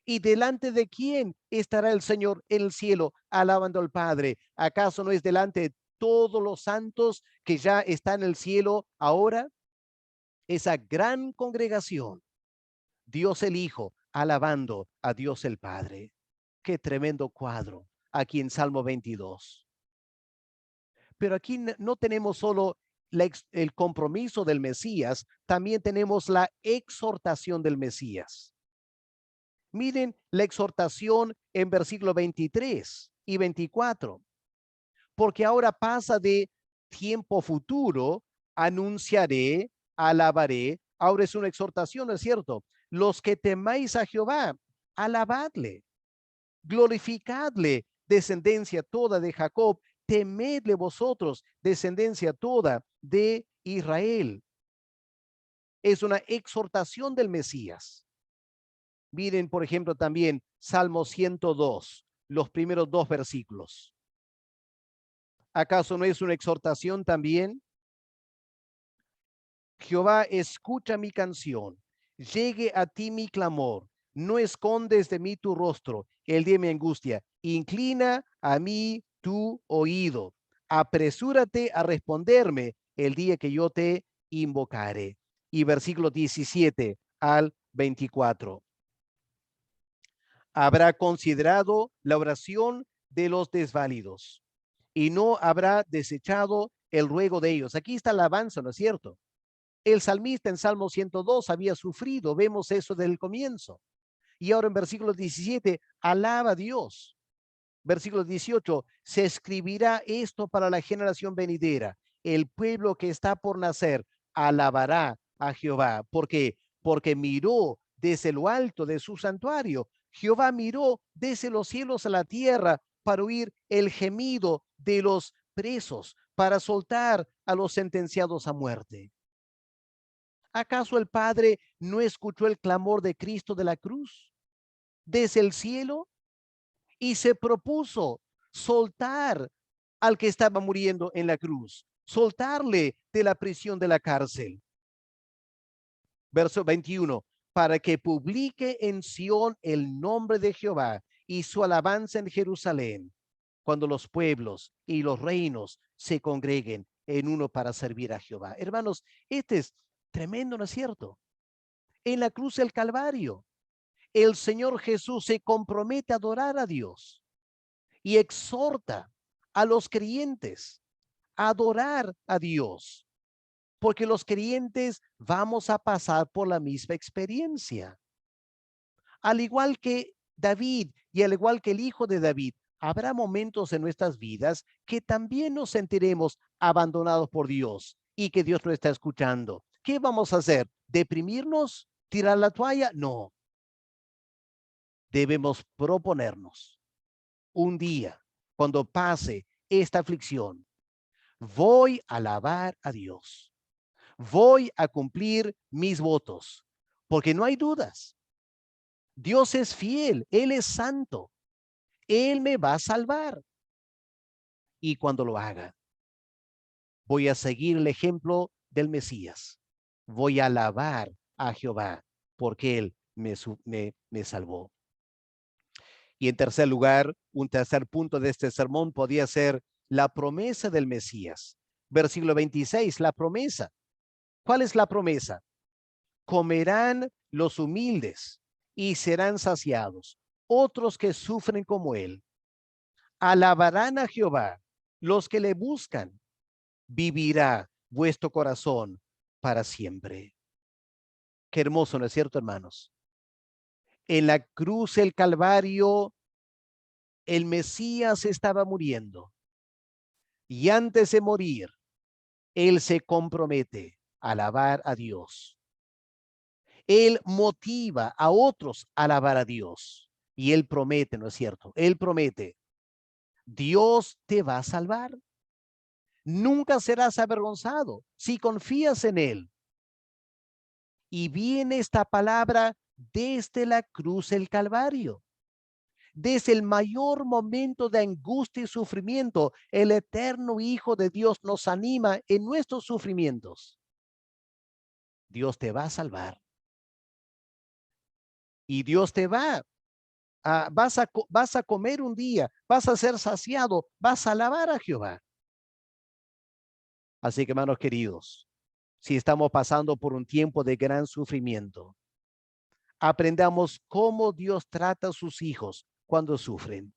¿Y delante de quién estará el Señor en el cielo alabando al Padre? ¿Acaso no es delante de todos los santos que ya están en el cielo ahora? esa gran congregación, Dios el Hijo alabando a Dios el Padre. Qué tremendo cuadro aquí en Salmo 22. Pero aquí no tenemos solo el compromiso del Mesías, también tenemos la exhortación del Mesías. Miren la exhortación en versículo 23 y 24, porque ahora pasa de tiempo futuro, anunciaré, alabaré. Ahora es una exhortación, ¿no es cierto? Los que temáis a Jehová, alabadle, glorificadle, descendencia toda de Jacob, temedle vosotros, descendencia toda de Israel. Es una exhortación del Mesías. Miren, por ejemplo, también Salmo 102, los primeros 2 versículos. ¿Acaso no es una exhortación también? Jehová, escucha mi canción, llegue a ti mi clamor, no escondes de mí tu rostro el día de mi angustia, inclina a mí tu oído, apresúrate a responderme el día que yo te invocaré. Y versículo 17 al 24. Habrá considerado la oración de los desválidos y no habrá desechado el ruego de ellos. Aquí está el avance, ¿no es cierto? El salmista en Salmo 102 había sufrido, vemos eso desde el comienzo. Y ahora en versículo 17, alaba a Dios. Versículo 18, se escribirá esto para la generación venidera. El pueblo que está por nacer alabará a Jehová. ¿Por qué? Porque miró desde lo alto de su santuario. Jehová miró desde los cielos a la tierra para oír el gemido de los presos, para soltar a los sentenciados a muerte. ¿Acaso el Padre no escuchó el clamor de Cristo de la cruz desde el cielo y se propuso soltar al que estaba muriendo en la cruz, soltarle de la prisión de la cárcel? Verso 21, para que publique en Sión el nombre de Jehová y su alabanza en Jerusalén, cuando los pueblos y los reinos se congreguen en uno para servir a Jehová. Hermanos, este es tremendo, ¿no es cierto? En la cruz del Calvario, el Señor Jesús se compromete a adorar a Dios y exhorta a los creyentes a adorar a Dios, porque los creyentes vamos a pasar por la misma experiencia. Al igual que David y al igual que el hijo de David, habrá momentos en nuestras vidas que también nos sentiremos abandonados por Dios y que Dios no está escuchando. ¿Qué vamos a hacer? ¿Deprimirnos? ¿Tirar la toalla? No. Debemos proponernos un día, cuando pase esta aflicción, voy a alabar a Dios, voy a cumplir mis votos, porque no hay dudas. Dios es fiel, Él es santo, Él me va a salvar. Y cuando lo haga, voy a seguir el ejemplo del Mesías. Voy a alabar a Jehová, porque Él me salvó. Y en tercer lugar, un tercer punto de este sermón podía ser la promesa del Mesías. Versículo 26, la promesa. ¿Cuál es la promesa? Comerán los humildes y serán saciados. Otros que sufren como él. Alabarán a Jehová. Los que le buscan. Vivirá vuestro corazón para siempre. Qué hermoso, ¿no es cierto, hermanos? En la cruz del Calvario, el Mesías estaba muriendo. Y antes de morir, él se compromete a alabar a Dios. Él motiva a otros a alabar a Dios. Y él promete, ¿no es cierto? Él promete, Dios te va a salvar. Nunca serás avergonzado si confías en él. Y viene esta palabra desde la cruz del Calvario. Desde el mayor momento de angustia y sufrimiento, el eterno Hijo de Dios nos anima en nuestros sufrimientos. Dios te va a salvar. Y Dios te vas a comer un día, vas a ser saciado, vas a alabar a Jehová. Así que, hermanos queridos, si estamos pasando por un tiempo de gran sufrimiento, aprendamos cómo Dios trata a sus hijos cuando sufren.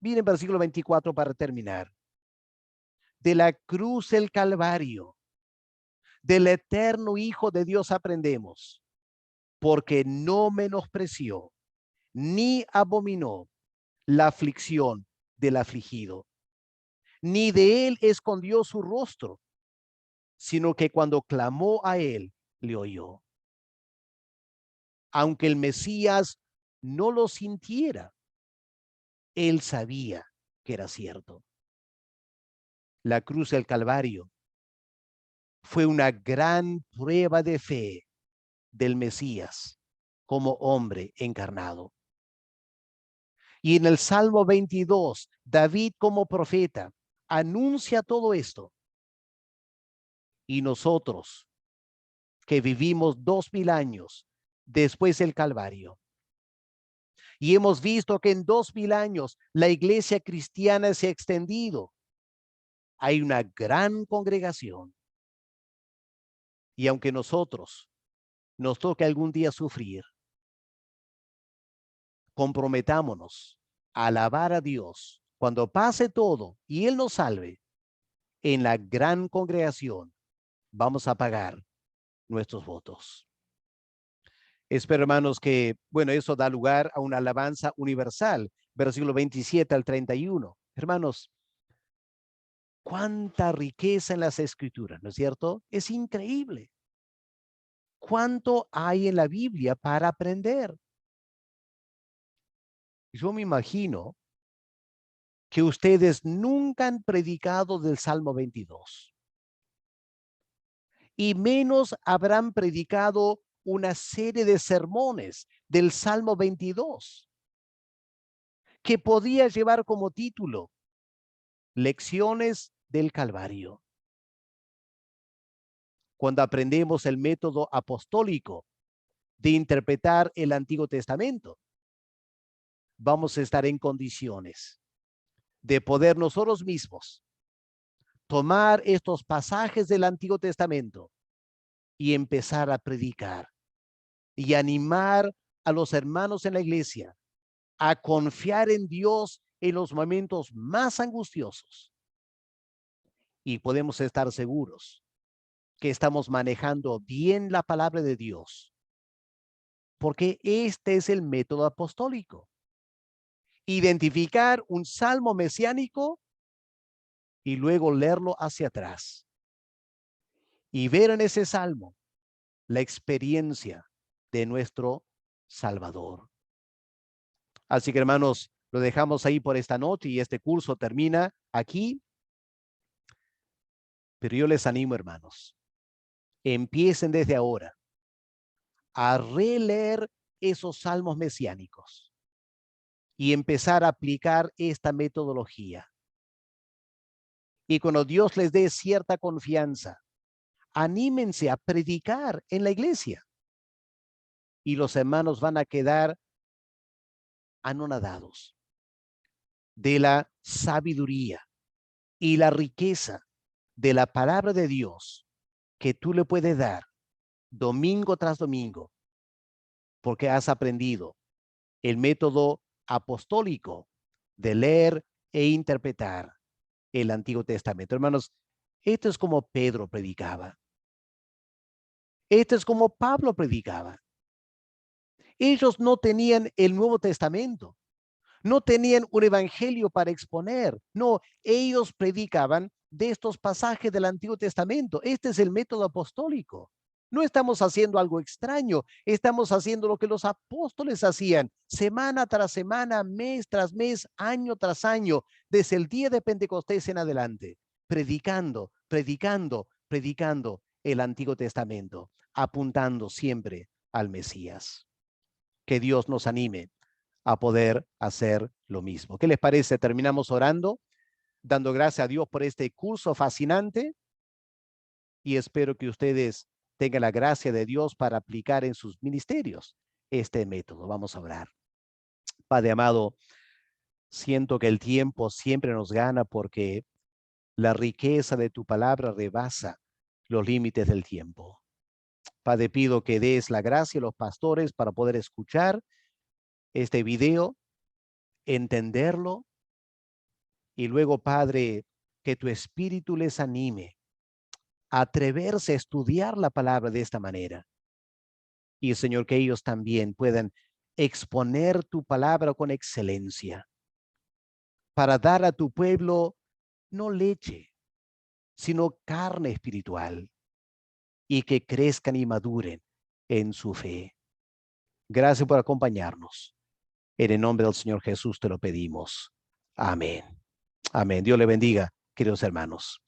Miren versículo 24 para terminar. De la cruz del Calvario, del eterno Hijo de Dios aprendemos, porque no menospreció ni abominó la aflicción del afligido, ni de él escondió su rostro, sino que cuando clamó a él, le oyó. Aunque el Mesías no lo sintiera, él sabía que era cierto. La cruz del Calvario fue una gran prueba de fe del Mesías como hombre encarnado. Y en el Salmo 22, David como profeta anuncia todo esto. Y nosotros, que vivimos 2000 años después del Calvario, y hemos visto que en 2000 años la iglesia cristiana se ha extendido, hay una gran congregación. Y aunque nosotros nos toque algún día sufrir, comprometámonos a alabar a Dios cuando pase todo y Él nos salve. En la gran congregación vamos a pagar nuestros votos. Espero, hermanos, que, bueno, eso da lugar a una alabanza universal, versículo 27 al 31. Hermanos, cuánta riqueza en las escrituras, ¿no es cierto? Es increíble. ¿Cuánto hay en la Biblia para aprender? Yo me imagino que ustedes nunca han predicado del Salmo 22 y menos habrán predicado una serie de sermones del Salmo 22 que podía llevar como título Lecciones del Calvario. Cuando aprendemos el método apostólico de interpretar el Antiguo Testamento, vamos a estar en condiciones de poder nosotros mismos tomar estos pasajes del Antiguo Testamento y empezar a predicar y animar a los hermanos en la iglesia a confiar en Dios en los momentos más angustiosos. Y podemos estar seguros que estamos manejando bien la palabra de Dios, porque este es el método apostólico. Identificar un salmo mesiánico y luego leerlo hacia atrás y ver en ese salmo la experiencia de nuestro Salvador. Así que, hermanos, lo dejamos ahí por esta noche y este curso termina aquí. Pero yo les animo, hermanos, empiecen desde ahora a releer esos salmos mesiánicos y empezar a aplicar esta metodología. Y cuando Dios les dé cierta confianza, anímense a predicar en la iglesia. Y los hermanos van a quedar anonadados de la sabiduría y la riqueza de la palabra de Dios que tú le puedes dar domingo tras domingo, porque has aprendido el método apostólico de leer e interpretar el Antiguo Testamento. Hermanos, esto es como Pedro predicaba. Esto es como Pablo predicaba. Ellos no tenían el Nuevo Testamento, no tenían un evangelio para exponer. No, ellos predicaban de estos pasajes del Antiguo Testamento. Este es el método apostólico. No estamos haciendo algo extraño, estamos haciendo lo que los apóstoles hacían semana tras semana, mes tras mes, año tras año, desde el día de Pentecostés en adelante, predicando, predicando, predicando el Antiguo Testamento, apuntando siempre al Mesías. Que Dios nos anime a poder hacer lo mismo. ¿Qué les parece? Terminamos orando, dando gracias a Dios por este curso fascinante y espero que ustedes tengan la gracia de Dios para aplicar en sus ministerios este método. Vamos a orar. Padre amado, siento que el tiempo siempre nos gana porque la riqueza de tu palabra rebasa los límites del tiempo. Padre, pido que des la gracia a los pastores para poder escuchar este video, entenderlo y luego, Padre, que tu espíritu les anime a atreverse a estudiar la palabra de esta manera. Y, Señor, que ellos también puedan exponer tu palabra con excelencia para dar a tu pueblo no leche, sino carne espiritual, y que crezcan y maduren en su fe. Gracias por acompañarnos. En el nombre del Señor Jesús te lo pedimos. Amén. Amén. Dios le bendiga, queridos hermanos.